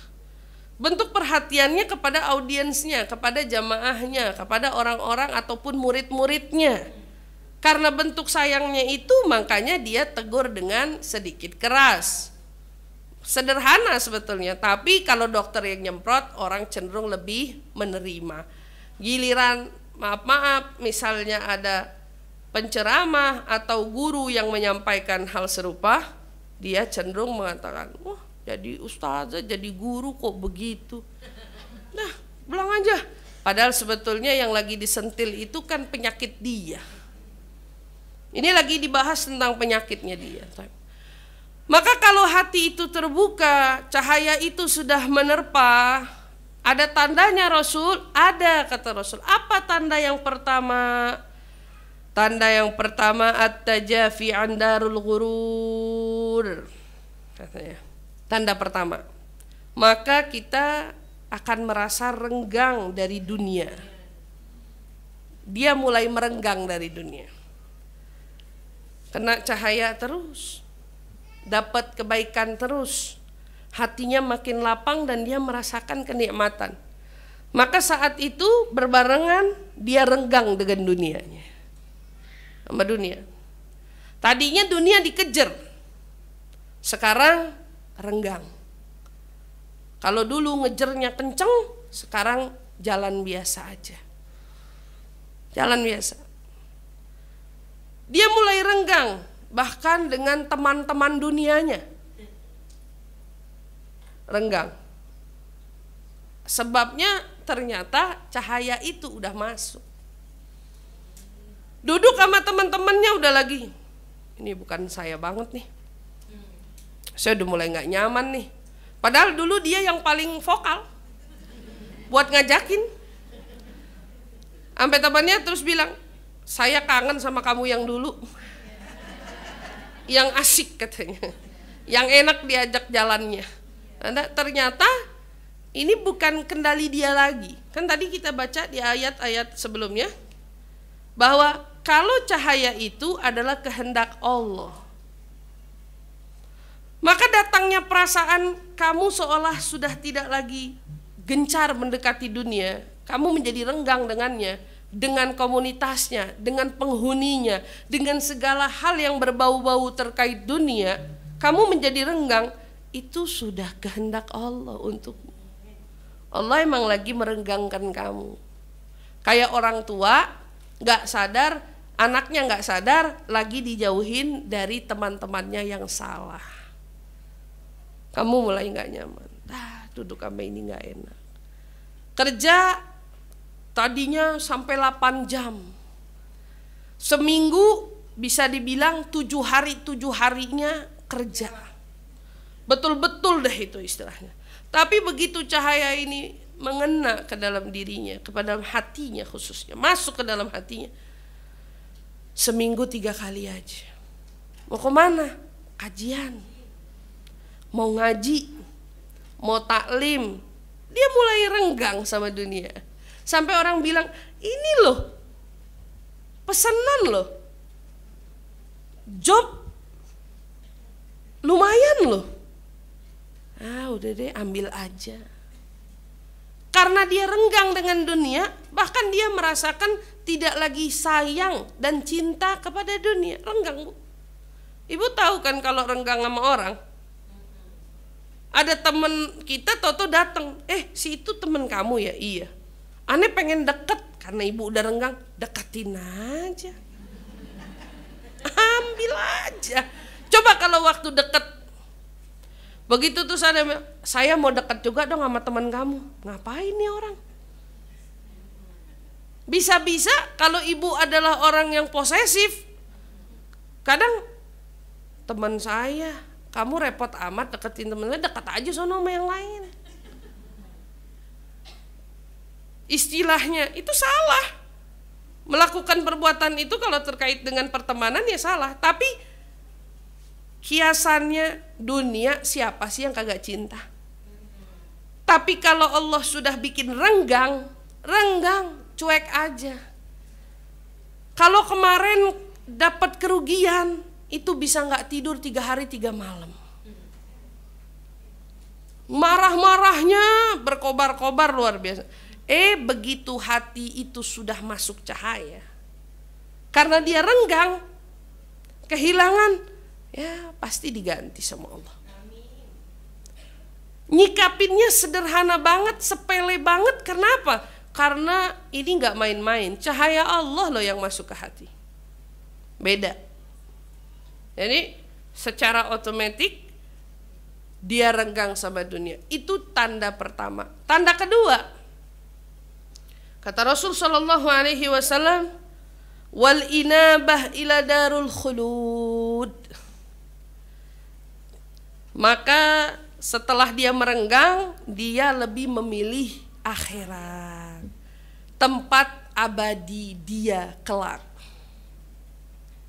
Bentuk perhatiannya kepada audiensnya, kepada jamaahnya, kepada orang-orang ataupun murid-muridnya. Karena bentuk sayangnya itu, makanya dia tegur dengan sedikit keras. Sederhana sebetulnya, tapi kalau dokter yang nyemprot, orang cenderung lebih menerima. Giliran maaf-maaf, misalnya ada penceramah atau guru yang menyampaikan hal serupa, dia cenderung mengatakan, wah jadi ustazah, jadi guru kok begitu. Nah, bilang aja. Padahal sebetulnya yang lagi disentil itu kan penyakit dia. Ini lagi dibahas tentang penyakitnya dia. Maka kalau hati itu terbuka, cahaya itu sudah menerpa, ada tandanya Rasul? Ada, kata Rasul. Apa tanda yang pertama? Tanda yang pertama, at-tajafi an darul ghurur. Katanya. Tanda pertama. Maka kita akan merasa renggang dari dunia. Dia mulai merenggang dari dunia. Kena cahaya terus, dapat kebaikan terus, hatinya makin lapang dan dia merasakan kenikmatan. Maka saat itu berbarengan dia renggang dengan dunianya, sama dunia. Tadinya dunia dikejar, sekarang renggang. Kalau dulu ngejernya kenceng, sekarang jalan biasa aja, jalan biasa. Dia mulai renggang bahkan dengan teman-teman dunianya. Renggang. Sebabnya ternyata cahaya itu udah masuk. Duduk sama teman-temannya udah lagi, ini bukan saya banget nih. Saya udah mulai gak nyaman nih. Padahal dulu dia yang paling vokal buat ngajakin. Sampai temannya terus bilang, saya kangen sama kamu yang dulu, yang asik katanya, yang enak diajak jalannya. Nah, ternyata ini bukan kendali dia lagi. Kan tadi kita baca di ayat-ayat sebelumnya bahwa kalau cahaya itu adalah kehendak Allah, maka datangnya perasaan kamu seolah sudah tidak lagi gencar mendekati dunia, kamu menjadi renggang dengannya, dengan komunitasnya, dengan penghuninya, dengan segala hal yang berbau-bau terkait dunia, kamu menjadi renggang, itu sudah kehendak Allah untukmu. Allah emang lagi merenggangkan kamu. Kayak orang tua gak sadar, anaknya gak sadar, lagi dijauhin dari teman-temannya yang salah. Kamu mulai gak nyaman, duduk sama ini gak enak. Kerja tadinya sampai 8 jam. Seminggu bisa dibilang 7 harinya kerja. Betul-betul deh itu istilahnya. Tapi begitu cahaya ini mengena ke dalam dirinya, ke dalam hatinya khususnya, masuk ke dalam hatinya, seminggu 3 kali aja. Mau kemana? Kajian. Mau ngaji, mau taklim. Dia mulai renggang sama dunia. Sampai orang bilang, ini loh, pesanan loh, job lumayan loh. Udah deh, ambil aja. Karena dia renggang dengan dunia, bahkan dia merasakan tidak lagi sayang dan cinta kepada dunia. Renggang, Bu. Ibu tahu kan kalau renggang sama orang, ada temen kita toto datang, si itu temen kamu ya? Iya. Aneh pengen deket, karena ibu udah renggang, deketin aja, ambil aja. Coba kalau waktu deket, begitu tuh saya mau deket juga dong sama teman kamu, ngapain nih orang? Bisa-bisa kalau ibu adalah orang yang posesif, kadang teman saya, kamu repot amat deketin temen saya, deket aja sono sama yang lain. Istilahnya itu salah. Melakukan perbuatan itu kalau terkait dengan pertemanan ya salah. Tapi Kiasannya dunia, siapa sih yang kagak cinta? Tapi kalau Allah sudah bikin renggang, cuek aja. Kalau kemarin dapat kerugian, itu bisa nggak tidur 3 hari 3 malam. Marah-marahnya berkobar-kobar luar biasa. Begitu hati itu sudah masuk cahaya, karena dia renggang, kehilangan, ya pasti diganti sama Allah. Nyikapinnya sederhana banget, sepele banget. Kenapa? Karena ini nggak main-main. Cahaya Allah loh yang masuk ke hati. Beda. Jadi secara otomatis dia renggang sama dunia. Itu tanda pertama. Tanda kedua, kata Rasul sallallahu alaihi wasallam, wal inabah ila darul khulud. Maka setelah dia merenggang, dia lebih memilih akhirat, tempat abadi dia kelak.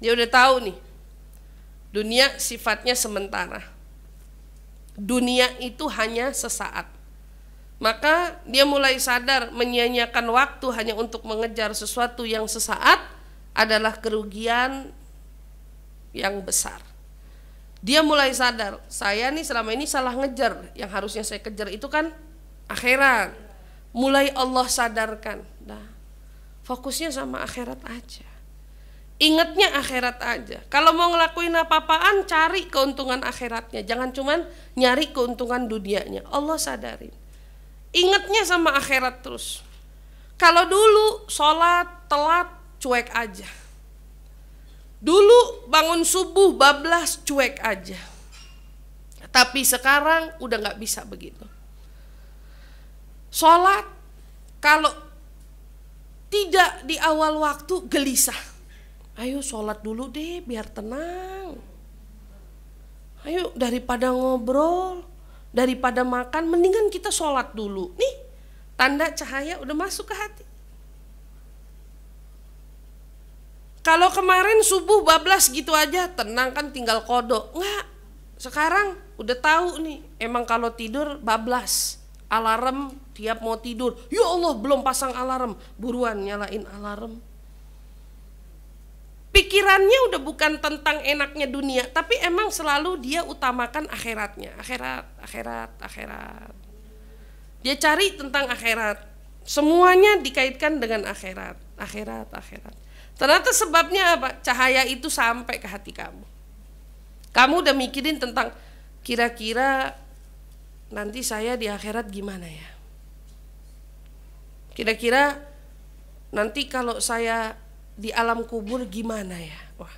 Dia udah tahu nih, dunia sifatnya sementara, dunia itu hanya sesaat. Maka dia mulai sadar menyia-nyiakan waktu hanya untuk mengejar sesuatu yang sesaat adalah kerugian yang besar. Dia mulai sadar, saya nih selama ini salah ngejar, yang harusnya saya kejar itu kan akhirat. Mulai Allah sadarkan, nah, fokusnya sama akhirat aja. Ingatnya akhirat aja. Kalau mau ngelakuin apa-apaan, cari keuntungan akhiratnya, jangan cuman nyari keuntungan dunianya. Allah sadarin. Ingatnya sama akhirat terus. Kalau dulu sholat telat, cuek aja. Dulu bangun subuh bablas, cuek aja. Tapi sekarang udah gak bisa begitu. Sholat kalau tidak di awal waktu gelisah. Ayo sholat dulu deh biar tenang. Ayo daripada ngobrol, daripada makan, mendingan kita sholat dulu. Nih tanda cahaya udah masuk ke hati. Kalau kemarin subuh bablas gitu aja, tenang kan tinggal kodok. Enggak, sekarang udah tahu nih, emang kalau tidur bablas. Alarm tiap mau tidur, ya Allah belum pasang alarm, buruan nyalain alarm. Pikirannya udah bukan tentang enaknya dunia, tapi emang selalu dia utamakan akhiratnya. Akhirat. Dia cari tentang akhirat. Semuanya dikaitkan dengan akhirat. Ternyata sebabnya apa? Cahaya itu sampai ke hati kamu. Kamu udah mikirin tentang kira-kira nanti saya di akhirat gimana ya? Kira-kira nanti kalau saya di alam kubur gimana ya? Wah.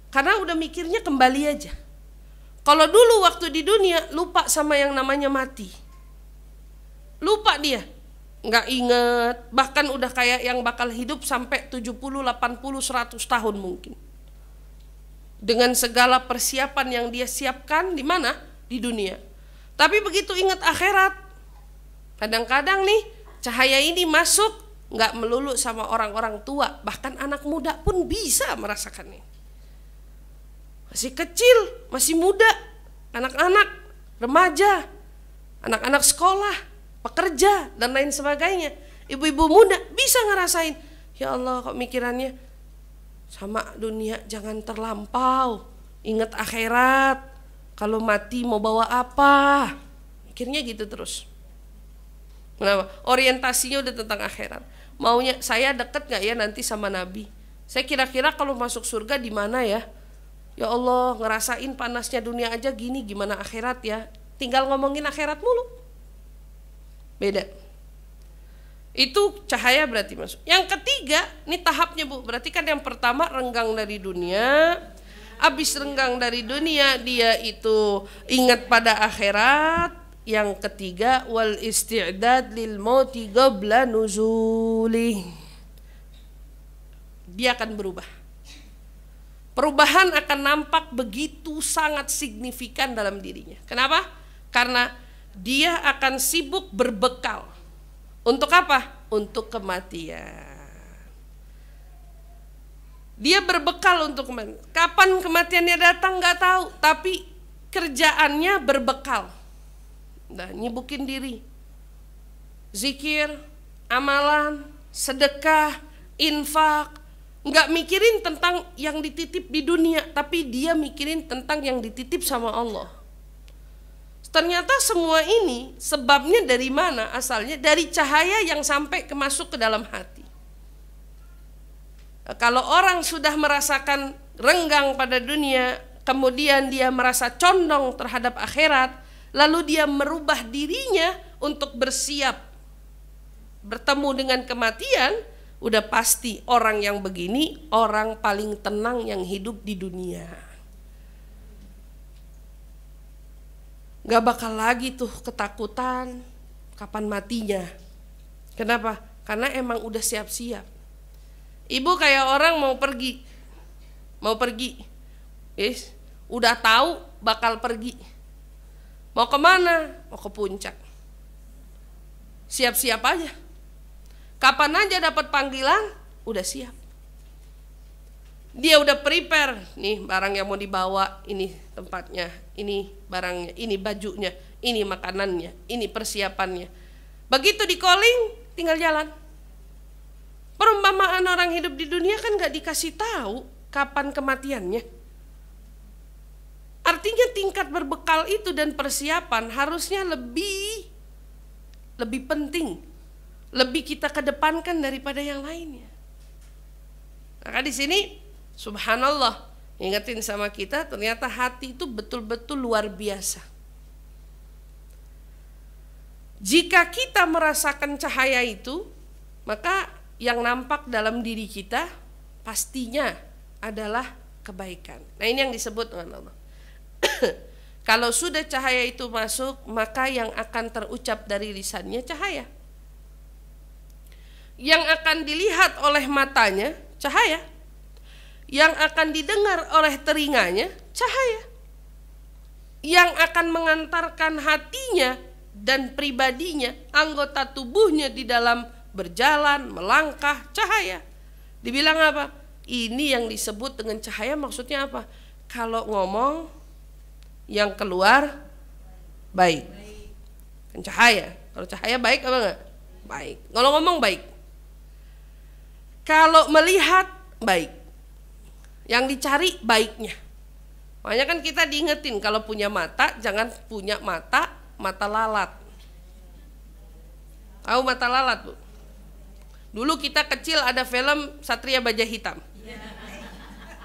Karena udah mikirnya kembali aja. Kalau dulu waktu di dunia lupa sama yang namanya mati. Lupa dia. Nggak inget, bahkan udah kayak yang bakal hidup sampai 70, 80, 100 tahun mungkin. Dengan segala persiapan yang dia siapkan di mana? Di dunia. Tapi begitu ingat akhirat, kadang-kadang nih cahaya ini masuk, nggak melulu sama orang-orang tua, bahkan anak muda pun bisa merasakannya. Masih kecil, masih muda, anak-anak, remaja, anak-anak sekolah, pekerja dan lain sebagainya, ibu-ibu muda bisa ngerasain. Ya Allah, kok mikirannya sama dunia jangan terlampau, ingat akhirat, kalau mati mau bawa apa, mikirnya gitu terus. Kenapa? Orientasinya udah tentang akhirat. Maunya saya deket gak ya nanti sama Nabi, saya kira-kira kalau masuk surga di mana ya? Ya Allah, ngerasain panasnya dunia aja gini, gimana akhirat ya? Tinggal ngomongin akhirat mulu. Beda. Itu cahaya berarti masuk. Yang ketiga, ini tahapnya Bu. Berarti kan yang pertama renggang dari dunia. Habis renggang dari dunia, dia itu ingat pada akhirat. Yang ketiga, wal isti'dad lil mauti qabla nuzulih. Dia akan berubah. Perubahan akan nampak begitu sangat signifikan dalam dirinya. Kenapa? Karena dia akan sibuk berbekal. Untuk apa? Untuk kematian. Dia berbekal untuk kematian. Kapan kematiannya datang nggak tahu, tapi kerjaannya berbekal. Nah, nyibukin diri. Zikir, amalan, sedekah, infak. Nggak mikirin tentang yang dititip di dunia, tapi dia mikirin tentang yang dititip sama Allah. Ternyata semua ini sebabnya dari mana? Asalnya dari cahaya yang sampai masuk ke dalam hati. Kalau orang sudah merasakan renggang pada dunia, kemudian dia merasa condong terhadap akhirat, lalu dia merubah dirinya untuk bersiap bertemu dengan kematian, udah pasti orang yang begini orang paling tenang yang hidup di dunia. Gak bakal lagi tuh ketakutan kapan matinya. Kenapa? Karena emang udah siap-siap. Ibu kayak orang mau pergi, yes, udah tahu bakal pergi. Mau kemana? Mau ke puncak. Siap-siap aja. Kapan aja dapat panggilan, udah siap. Dia udah prepare, nih barang yang mau dibawa, ini tempatnya, ini barangnya, ini bajunya, ini makanannya, ini persiapannya. Begitu di calling, tinggal jalan. Perumpamaan orang hidup di dunia kan gak dikasih tahu kapan kematiannya. Artinya tingkat berbekal itu dan persiapan harusnya lebih penting, lebih kita kedepankan daripada yang lainnya. Maka di sini subhanallah ingetin sama kita, ternyata hati itu betul-betul luar biasa. Jika kita merasakan cahaya itu, maka yang nampak dalam diri kita pastinya adalah kebaikan. Nah, ini yang disebut dengan Allah. Kalau sudah cahaya itu masuk, maka yang akan terucap dari lisannya cahaya. Yang akan dilihat oleh matanya cahaya. Yang akan didengar oleh telinganya cahaya. Yang akan mengantarkan hatinya dan pribadinya, anggota tubuhnya di dalam berjalan, melangkah, cahaya. Dibilang apa? Ini yang disebut dengan cahaya, maksudnya apa? Kalau ngomong yang keluar baik, kan cahaya. Kalau cahaya baik apa enggak? Baik. Kalau ngomong baik. Kalau melihat baik. Yang dicari baiknya. Makanya kan kita diingetin kalau punya mata, jangan punya mata lalat. Tahu mata lalat, Bu? Dulu kita kecil ada film Satria Baja Hitam.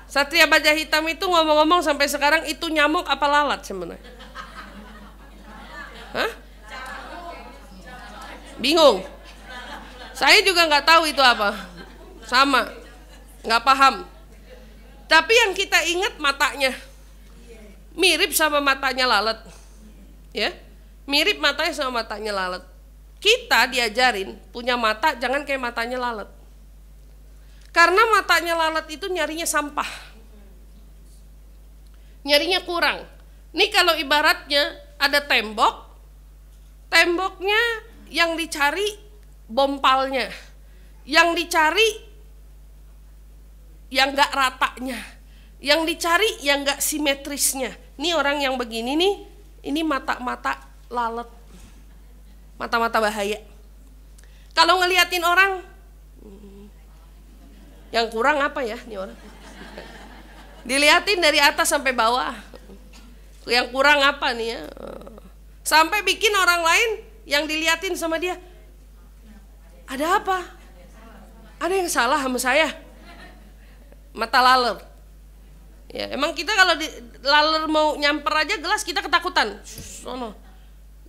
Satria Baja Hitam itu ngomong-ngomong sampai sekarang itu nyamuk apa lalat sebenarnya? Hah? Bingung. Saya juga nggak tahu itu apa. Sama, nggak paham. Tapi yang kita ingat matanya, mirip sama matanya lalat, ya, mirip matanya sama matanya lalat. Kita diajarin punya mata jangan kayak matanya lalat. Karena matanya lalat itu nyarinya sampah. Nyarinya kurang. Nih kalau ibaratnya ada tembok, temboknya yang dicari bompalnya. Yang dicari yang gak ratanya. Yang dicari yang gak simetrisnya. Nih orang yang begini nih, ini mata-mata lalat. Mata-mata bahaya. Kalau ngeliatin orang, yang kurang apa ya nih orang? Diliatin dari atas sampai bawah. Yang kurang apa nih ya? Sampai bikin orang lain yang diliatin sama dia, ada apa? Ada yang salah sama saya? Mata laler. Ya, emang kita kalau laler mau nyamper aja gelas kita ketakutan.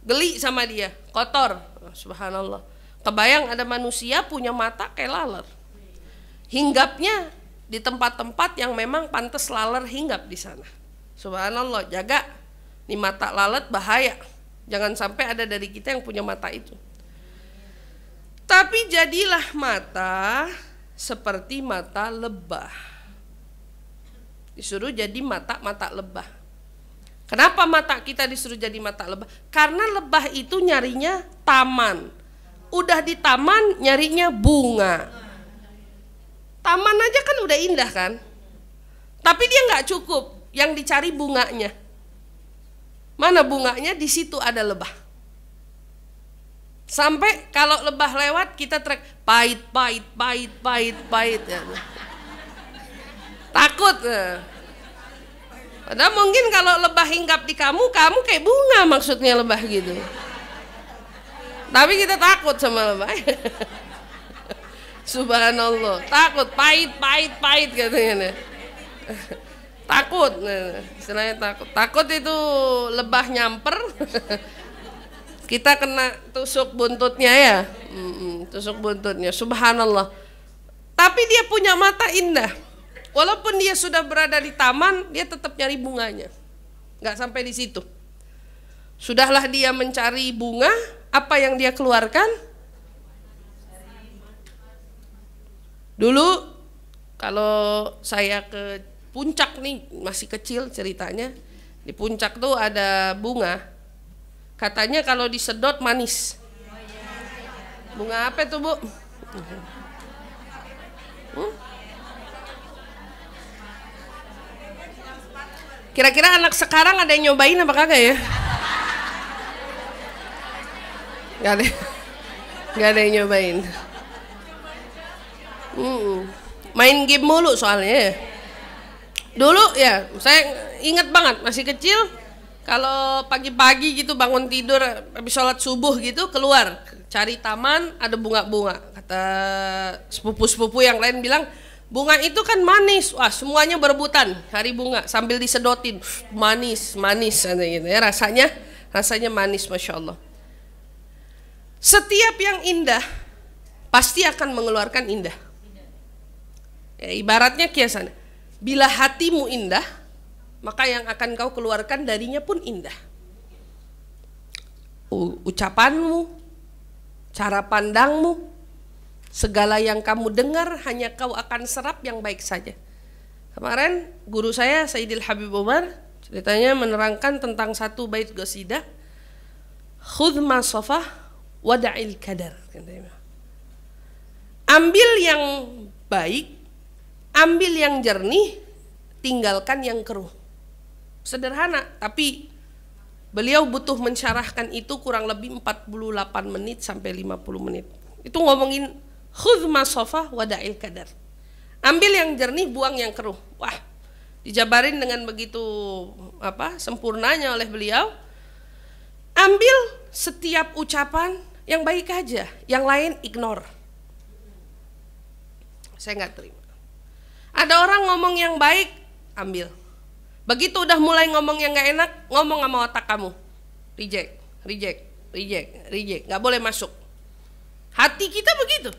Geli sama dia, kotor. Subhanallah. Kebayang ada manusia punya mata kayak laler. Hinggapnya di tempat-tempat yang memang pantas laler hinggap di sana. Subhanallah, jaga. Nih mata lalat bahaya. Jangan sampai ada dari kita yang punya mata itu. Tapi jadilah mata seperti mata lebah. Disuruh jadi mata lebah. Kenapa mata kita disuruh jadi mata lebah? Karena lebah itu nyarinya taman. Udah di taman nyarinya bunga. Taman aja kan udah indah kan, tapi dia nggak cukup, yang dicari bunganya. Mana bunganya? Di situ ada lebah. Sampai kalau lebah lewat kita teriak pahit, pahit, pahit, pahit, pahit. Ya. Takut. Padahal mungkin kalau lebah hinggap di kamu kayak bunga maksudnya lebah gitu. Tapi kita takut sama lebah. Subhanallah, takut, pahit, pahit, pahit katanya. Takut, istilahnya takut. Takut itu lebah nyamper, kita kena tusuk buntutnya ya, tusuk buntutnya. Subhanallah. Tapi dia punya mata indah. Walaupun dia sudah berada di taman, dia tetap nyari bunganya. Nggak sampai di situ. Sudahlah dia mencari bunga, apa yang dia keluarkan? Dulu kalau saya ke puncak nih, masih kecil ceritanya, di puncak tuh ada bunga, katanya kalau disedot manis. Bunga apa tuh Bu? Kira-kira anak sekarang ada yang nyobain apa kagak ya? Gak ada yang nyobain. Main game mulu soalnya. Dulu ya, saya ingat banget masih kecil, kalau pagi-pagi gitu bangun tidur habis sholat subuh gitu keluar cari taman ada bunga-bunga. Kata sepupu-sepupu yang lain bilang bunga itu kan manis. Wah, semuanya berebutan cari bunga sambil disedotin. Manis, manis gitu ya, rasanya manis, Masya Allah. Setiap yang indah pasti akan mengeluarkan indah. Ya, ibaratnya kiasan, bila hatimu indah, maka yang akan kau keluarkan darinya pun indah. Ucapanmu, cara pandangmu, segala yang kamu dengar hanya kau akan serap yang baik saja. Kemarin guru saya Sayyidil Habib Umar ceritanya menerangkan tentang satu bait qasidah, khudh ma safah wada'il kadar. Ambil yang baik, ambil yang jernih, tinggalkan yang keruh. Sederhana, tapi beliau butuh mensyarahkan itu kurang lebih 48 menit sampai 50 menit. Itu ngomongin khudh ma safah wada'il kadar. Ambil yang jernih, buang yang keruh. Wah, dijabarin dengan begitu sempurnanya oleh beliau. Ambil setiap ucapan yang baik aja, yang lain ignore. Saya nggak terima. Ada orang ngomong yang baik, ambil. Begitu udah mulai ngomong yang nggak enak, ngomong sama otak kamu, reject, reject, reject, reject, nggak boleh masuk. Hati kita begitu.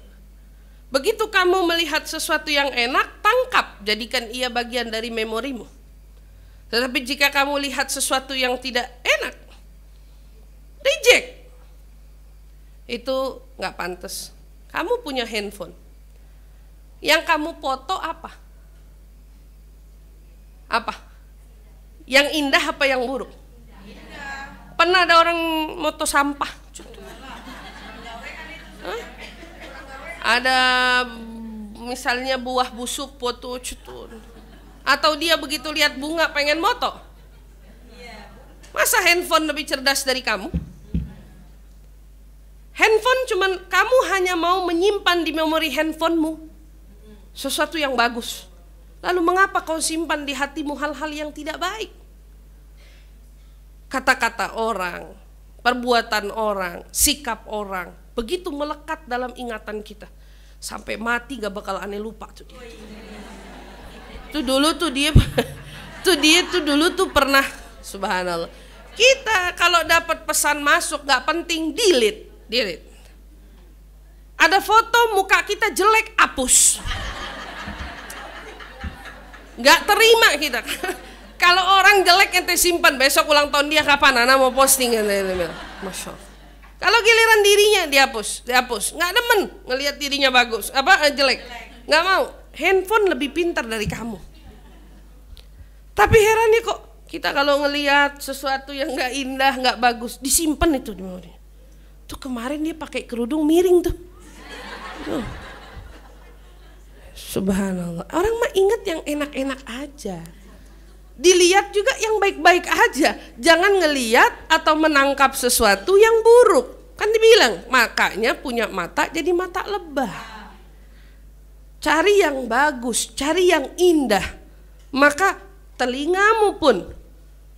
Begitu kamu melihat sesuatu yang enak, tangkap, jadikan ia bagian dari memorimu. Tetapi jika kamu lihat sesuatu yang tidak enak, reject. Itu nggak pantas. Kamu punya handphone. Yang kamu foto apa? Apa? Yang indah apa yang buruk? Pernah ada orang moto sampah? Hah? Ada misalnya buah busuk foto cutun. Atau dia begitu lihat bunga pengen moto? Masa handphone lebih cerdas dari kamu? Handphone cuman kamu hanya mau menyimpan di memori handphonemu sesuatu yang bagus. Lalu mengapa kau simpan di hatimu hal-hal yang tidak baik? Kata-kata orang, perbuatan orang, sikap orang begitu melekat dalam ingatan kita. Sampai mati gak bakal aneh lupa tuh dia. Tuh dulu tuh dia dulu tuh pernah, subhanallah. Kita kalau dapat pesan masuk gak penting, delete. Ada foto muka kita jelek, hapus. Gak terima kita. Kalau orang jelek ente simpan, besok ulang tahun dia kapan? Anak mau posting. Masya Allah. Kalau giliran dirinya dihapus. Nggak demen ngelihat dirinya bagus, jelek. Nggak mau. Handphone lebih pintar dari kamu. Tapi herannya kok kita kalau ngelihat sesuatu yang nggak indah, nggak bagus, disimpan itu di memori. Tuh kemarin dia pakai kerudung miring tuh. Subhanallah. Orang mah ingat yang enak-enak aja. Dilihat juga yang baik-baik aja. Jangan ngeliat atau menangkap sesuatu yang buruk. Kan dibilang, makanya punya mata jadi mata lebah. Cari yang bagus, cari yang indah. Maka telingamu pun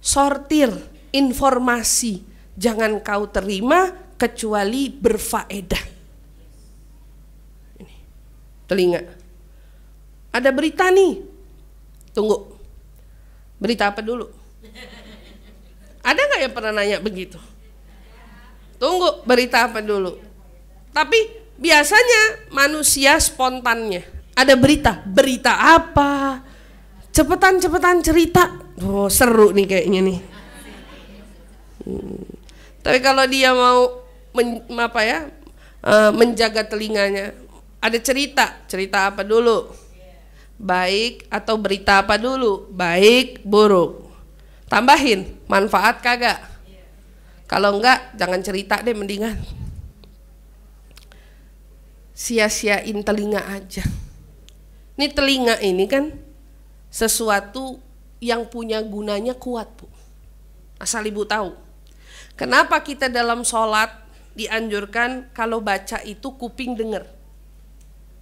sortir informasi. Jangan kau terima kecuali berfaedah. Ini, telinga. Ada berita nih. Tunggu. Berita apa dulu? Ada nggak yang pernah nanya begitu? Tunggu, berita apa dulu? Tapi biasanya manusia spontannya. Ada berita, berita apa? Cepetan cerita. Oh, seru nih kayaknya nih. Tapi kalau dia mau menjaga telinganya, ada cerita apa dulu? Baik atau berita apa dulu? Baik, buruk. Tambahin, manfaat kagak? Kalau enggak, jangan cerita deh mendingan. Sia-siain telinga aja. Ini telinga ini kan sesuatu yang punya gunanya kuat, Bu. Asal Ibu tahu. Kenapa kita dalam sholat dianjurkan kalau baca itu kuping dengar?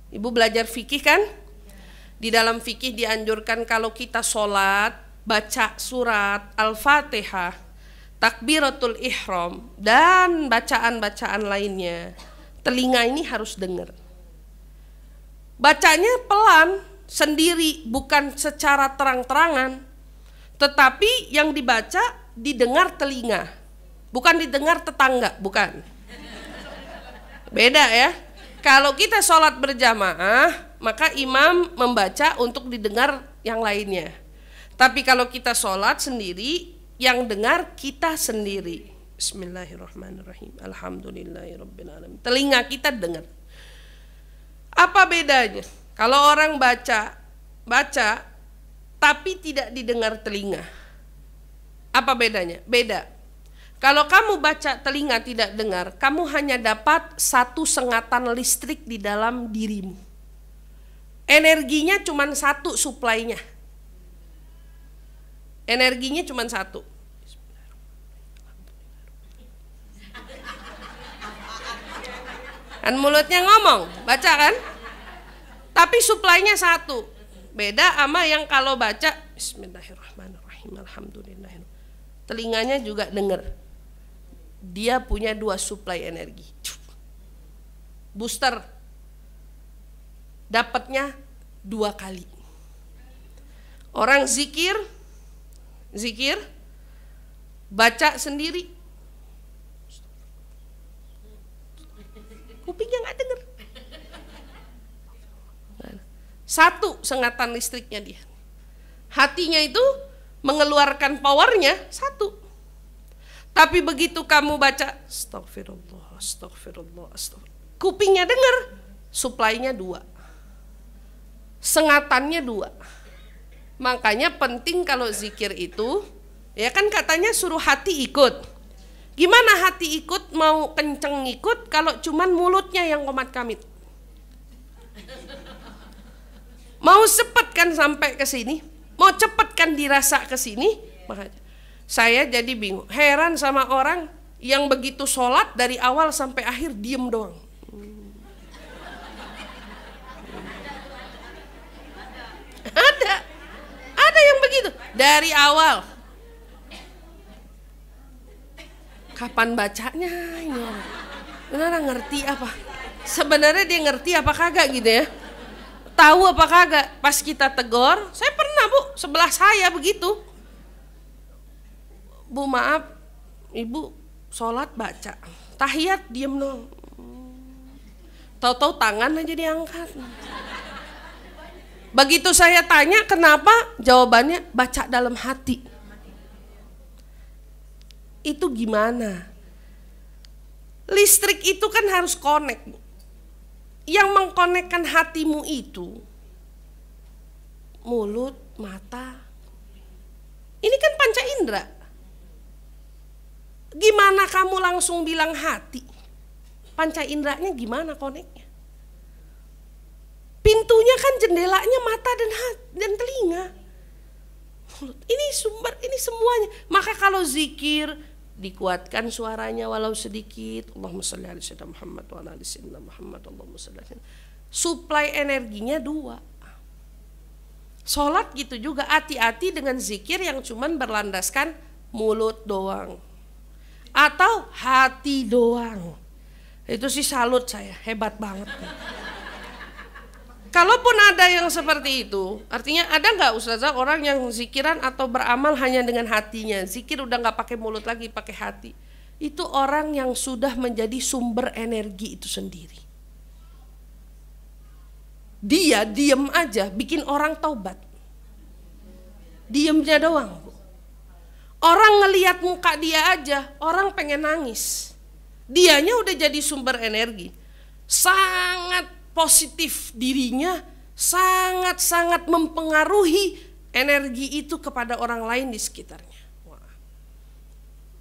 Ibu belajar fikih kan? Di dalam fikih dianjurkan kalau kita sholat, baca surat Al-Fatihah, takbiratul ihram, dan bacaan-bacaan lainnya, telinga ini harus dengar. Bacanya pelan, sendiri, bukan secara terang-terangan, tetapi yang dibaca didengar telinga, bukan didengar tetangga, bukan. Beda ya. Kalau kita sholat berjamaah, maka imam membaca untuk didengar yang lainnya. Tapi kalau kita sholat sendiri, yang dengar kita sendiri. Bismillahirrahmanirrahim. Alhamdulillahirrabbilalamin. Telinga kita dengar. Apa bedanya? Kalau orang baca tapi tidak didengar telinga. Apa bedanya? Beda. Kalau kamu baca telinga tidak dengar, kamu hanya dapat satu sengatan listrik di dalam dirimu. Energinya cuma satu suplainya. Energinya cuma satu. Kan mulutnya ngomong, baca kan? Tapi suplainya satu. Beda sama yang kalau baca Bismillahirrahmanirrahim, Alhamdulillahirrahmanirrahim. Telinganya juga dengar. Dia punya dua suplai energi. Booster dapatnya 2 kali. Orang zikir baca sendiri, kupingnya nggak dengar. Satu sengatan listriknya dia. Hatinya itu mengeluarkan powernya satu. Tapi begitu kamu baca astagfirullah, astagfirullah, astagfirullah, kupingnya dengar, suplainya 2, sengatannya 2. Makanya penting kalau zikir itu, ya kan katanya suruh hati ikut. Gimana hati ikut, mau kenceng ikut kalau cuman mulutnya yang komat kamit? Mau cepet kan sampai ke sini, mau cepet kan dirasa ke sini. Makanya saya jadi bingung, heran sama orang yang begitu sholat dari awal sampai akhir diem doang. Ada yang begitu dari awal. Kapan bacanya ini orang? Beneran ngerti apa? Sebenarnya dia ngerti apa kagak gitu ya? Tahu apa kagak? Pas kita tegur, saya pernah Bu, sebelah saya begitu. Bu maaf, ibu sholat baca, tahiyat diem dong. Tahu-tahu tangan aja diangkat. Begitu saya tanya kenapa, jawabannya baca dalam hati. Itu gimana? Listrik itu kan harus connect. Yang mengkonekkan hatimu itu mulut, mata. Ini kan panca indera. Gimana kamu langsung bilang hati? Panca inderanya gimana koneknya? Pintunya kan jendelanya mata dan telinga. Mulut. Ini sumber, ini semuanya. Maka kalau zikir dikuatkan suaranya walau sedikit. Allahumma shalli ala sayyidina Muhammad wa ala ali sayyidina Muhammad. Allahumma shalli ala. Suplai energinya 2. Sholat gitu juga, hati-hati dengan zikir yang cuman berlandaskan mulut doang atau hati doang. Itu sih salut saya, hebat banget. Kalaupun ada yang seperti itu, artinya ada nggak ustazah orang yang zikiran atau beramal hanya dengan hatinya, zikir udah nggak pakai mulut lagi, pakai hati. Itu orang yang sudah menjadi sumber energi itu sendiri. Dia diem aja bikin orang taubat. Diemnya doang. Orang ngelihat muka dia aja, orang pengen nangis. Dianya udah jadi sumber energi. Sangat positif dirinya, sangat-sangat mempengaruhi energi itu kepada orang lain di sekitarnya. Wah.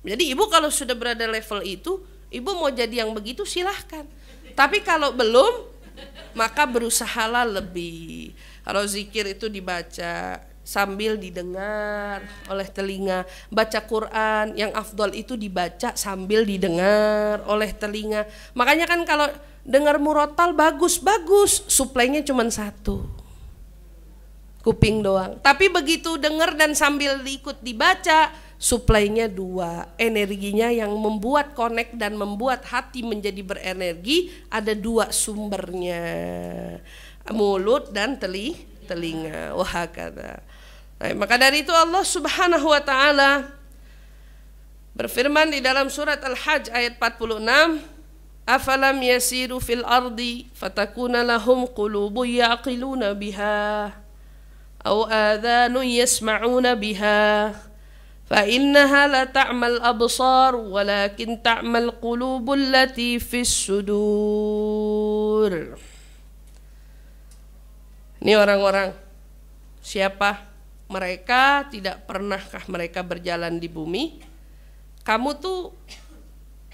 Jadi ibu kalau sudah berada level itu, ibu mau jadi yang begitu silahkan. Tapi kalau belum, maka berusahalah lebih. Kalau zikir itu dibaca sambil didengar oleh telinga. Baca Quran yang afdol itu dibaca sambil didengar oleh telinga. Makanya kan kalau dengar murotal bagus, suplainya cuma 1. Kuping doang. Tapi begitu dengar dan sambil ikut dibaca, suplainya 2. Energinya yang membuat connect dan membuat hati menjadi berenergi ada 2 sumbernya. Mulut dan telinga. Wahakata. Nah, maka dari itu Allah Subhanahu wa taala berfirman di dalam surat Al-Hajj ayat 46, afalam yasiru fil ardi fatakuna lahum qulubun yaqiluna biha aw adhanun yasma'una biha fa innaha la ta'mal absar walakin ta'mal qulubul lati fis sudur. Ini orang-orang siapa? Mereka tidak pernahkah mereka berjalan di bumi? Kamu tuh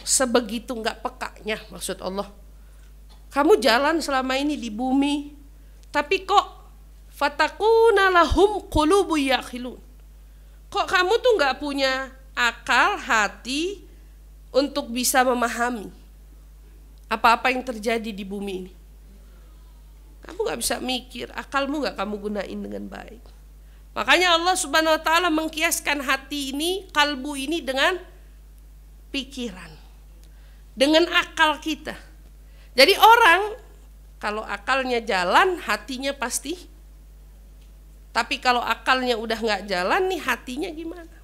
sebegitu nggak pekanya, maksud Allah. Kamu jalan selama ini di bumi, tapi kok fatakuna lahum qulubu yakhilun. Kok kamu tuh nggak punya akal, hati untuk bisa memahami apa-apa yang terjadi di bumi ini? Kamu nggak bisa mikir, akalmu nggak kamu gunain dengan baik. Makanya Allah Subhanahu wa taala mengkiaskan hati ini, kalbu ini dengan pikiran, dengan akal kita. Jadi orang kalau akalnya jalan, hatinya pasti. Tapi kalau akalnya udah nggak jalan nih, hatinya gimana?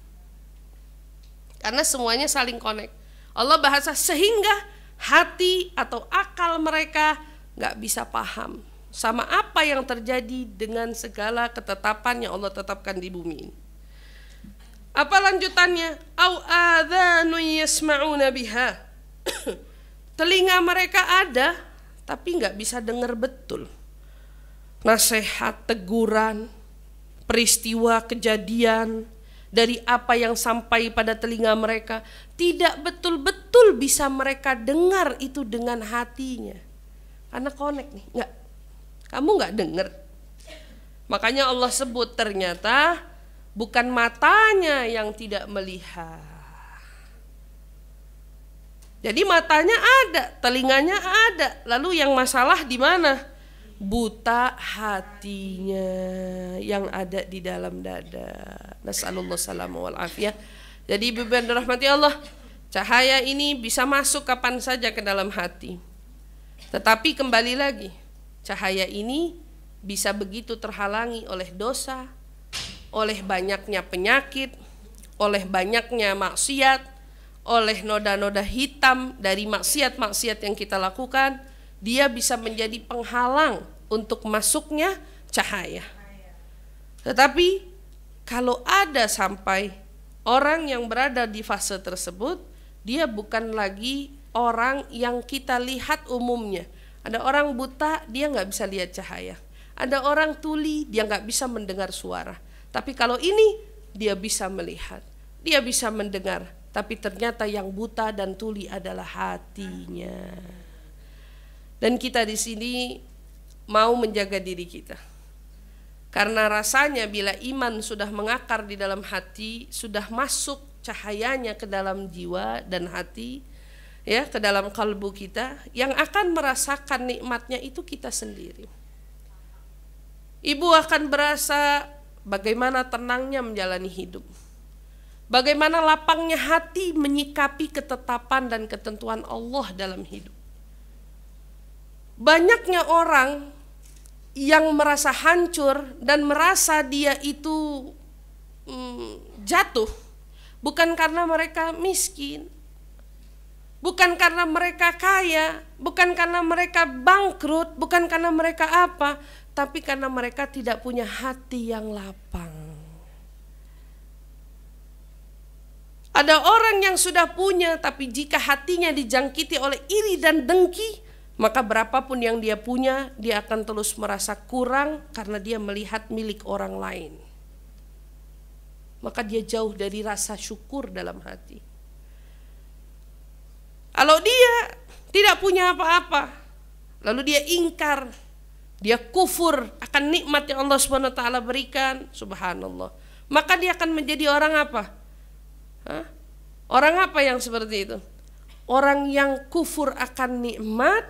Karena semuanya saling connect. Allah bahasa sehingga hati atau akal mereka nggak bisa paham sama apa yang terjadi dengan segala ketetapan yang Allah tetapkan di bumi ini. Apa lanjutannya? Au adzanu yasma'una biha. Telinga mereka ada, tapi nggak bisa dengar betul. Nasihat, teguran, peristiwa, kejadian dari apa yang sampai pada telinga mereka tidak betul-betul bisa mereka dengar itu dengan hatinya. Karena connect nih, kamu nggak dengar. Makanya Allah sebut ternyata bukan matanya yang tidak melihat. Jadi matanya ada, telinganya ada. Lalu yang masalah di mana? Buta hatinya yang ada di dalam dada. Nasallallahu salamu wal afiyah. Jadi ibu dan rahmati Allah, cahaya ini bisa masuk kapan saja ke dalam hati. Tetapi kembali lagi, cahaya ini bisa begitu terhalangi oleh dosa, oleh banyaknya penyakit, oleh banyaknya maksiat, oleh noda-noda hitam dari maksiat-maksiat yang kita lakukan. Dia bisa menjadi penghalang untuk masuknya cahaya. Tetapi kalau ada sampai orang yang berada di fase tersebut, dia bukan lagi orang yang kita lihat umumnya. Ada orang buta, dia nggak bisa lihat cahaya. Ada orang tuli, dia nggak bisa mendengar suara. Tapi kalau ini, dia bisa melihat, dia bisa mendengar. Tapi ternyata yang buta dan tuli adalah hatinya. Dan kita di sini mau menjaga diri kita. Karena rasanya bila iman sudah mengakar di dalam hati, sudah masuk cahayanya ke dalam jiwa dan hati, ya, ke dalam kalbu kita, yang akan merasakan nikmatnya itu kita sendiri. Ibu akan berasa bagaimana tenangnya menjalani hidup, bagaimana lapangnya hati menyikapi ketetapan dan ketentuan Allah dalam hidup. Banyaknya orang yang merasa hancur dan merasa dia itu jatuh, bukan karena mereka miskin, bukan karena mereka kaya, bukan karena mereka bangkrut, bukan karena mereka apa, tapi karena mereka tidak punya hati yang lapang. Ada orang yang sudah punya, tapi jika hatinya dijangkiti oleh iri dan dengki, maka berapapun yang dia punya, dia akan terus merasa kurang karena dia melihat milik orang lain. Maka dia jauh dari rasa syukur dalam hati. Kalau dia tidak punya apa-apa, lalu dia ingkar, dia kufur akan nikmat yang Allah SWT berikan, subhanallah, maka dia akan menjadi orang apa? Orang apa yang seperti itu? Orang yang kufur akan nikmat,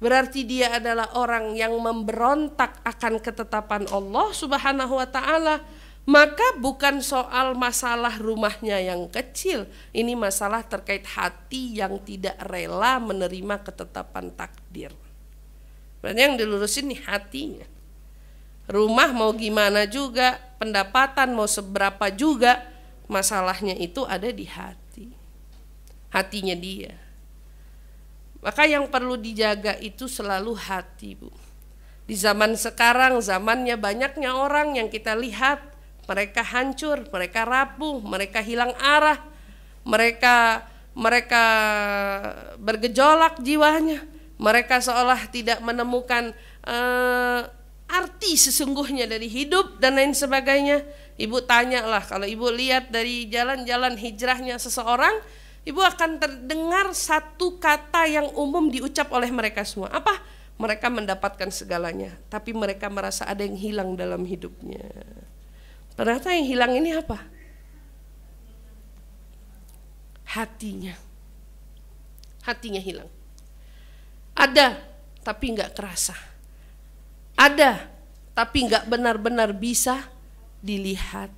berarti dia adalah orang yang memberontak akan ketetapan Allah Subhanahu wa taala. Maka bukan soal masalah rumahnya yang kecil, ini masalah terkait hati yang tidak rela menerima ketetapan takdir. Berarti yang dilurusin nih hatinya. Rumah mau gimana juga, pendapatan mau seberapa juga, masalahnya itu ada di hati. Hatinya dia. Maka yang perlu dijaga itu selalu hati, Bu. Di zaman sekarang, zamannya banyaknya orang yang kita lihat, mereka hancur, mereka rapuh, mereka hilang arah, mereka bergejolak jiwanya, mereka seolah tidak menemukan arti sesungguhnya dari hidup dan lain sebagainya. Ibu tanyalah, kalau ibu lihat dari jalan-jalan hijrahnya seseorang, ibu akan terdengar satu kata yang umum diucap oleh mereka semua. Apa? Mereka mendapatkan segalanya, tapi mereka merasa ada yang hilang dalam hidupnya. Ternyata yang hilang ini apa? Hatinya. Hatinya hilang. Ada, tapi nggak kerasa. Ada, tapi nggak benar-benar bisa dilihat.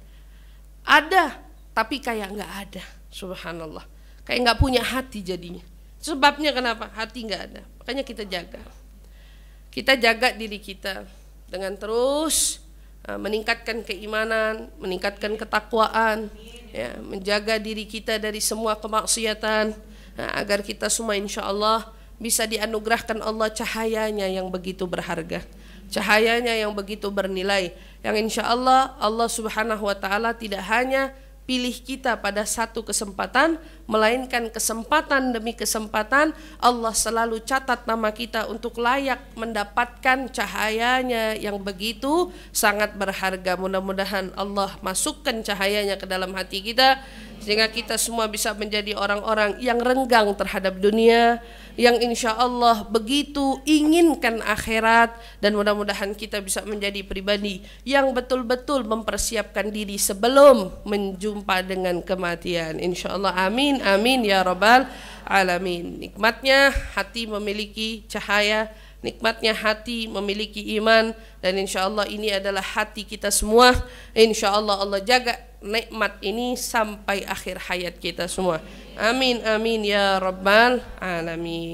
Ada, tapi kayak nggak ada. Subhanallah. Kayak nggak punya hati jadinya. Sebabnya kenapa? Hati nggak ada. Makanya kita jaga. Kita jaga diri kita dengan terus meningkatkan keimanan, meningkatkan ketakwaan, ya, menjaga diri kita dari semua kemaksiatan, agar kita semua insya Allah bisa dianugerahkan Allah cahayanya yang begitu berharga, cahayanya yang begitu bernilai, yang insya Allah Allah Subhanahu wa taala tidak hanya pilih kita pada satu kesempatan, melainkan kesempatan demi kesempatan Allah selalu catat nama kita untuk layak mendapatkan cahayanya yang begitu sangat berharga. Mudah-mudahan Allah masukkan cahayanya ke dalam hati kita, sehingga kita semua bisa menjadi orang-orang yang renggang terhadap dunia, yang insya Allah begitu inginkan akhirat, dan mudah-mudahan kita bisa menjadi pribadi yang betul-betul mempersiapkan diri sebelum menjumpa dengan kematian. Insya Allah, amin, amin ya rabbal alamin. Nikmatnya hati memiliki cahaya, nikmatnya hati memiliki iman, dan insya Allah ini adalah hati kita semua. Insya Allah Allah jaga nikmat ini sampai akhir hayat kita semua. Amin, amin ya rabbal alamin.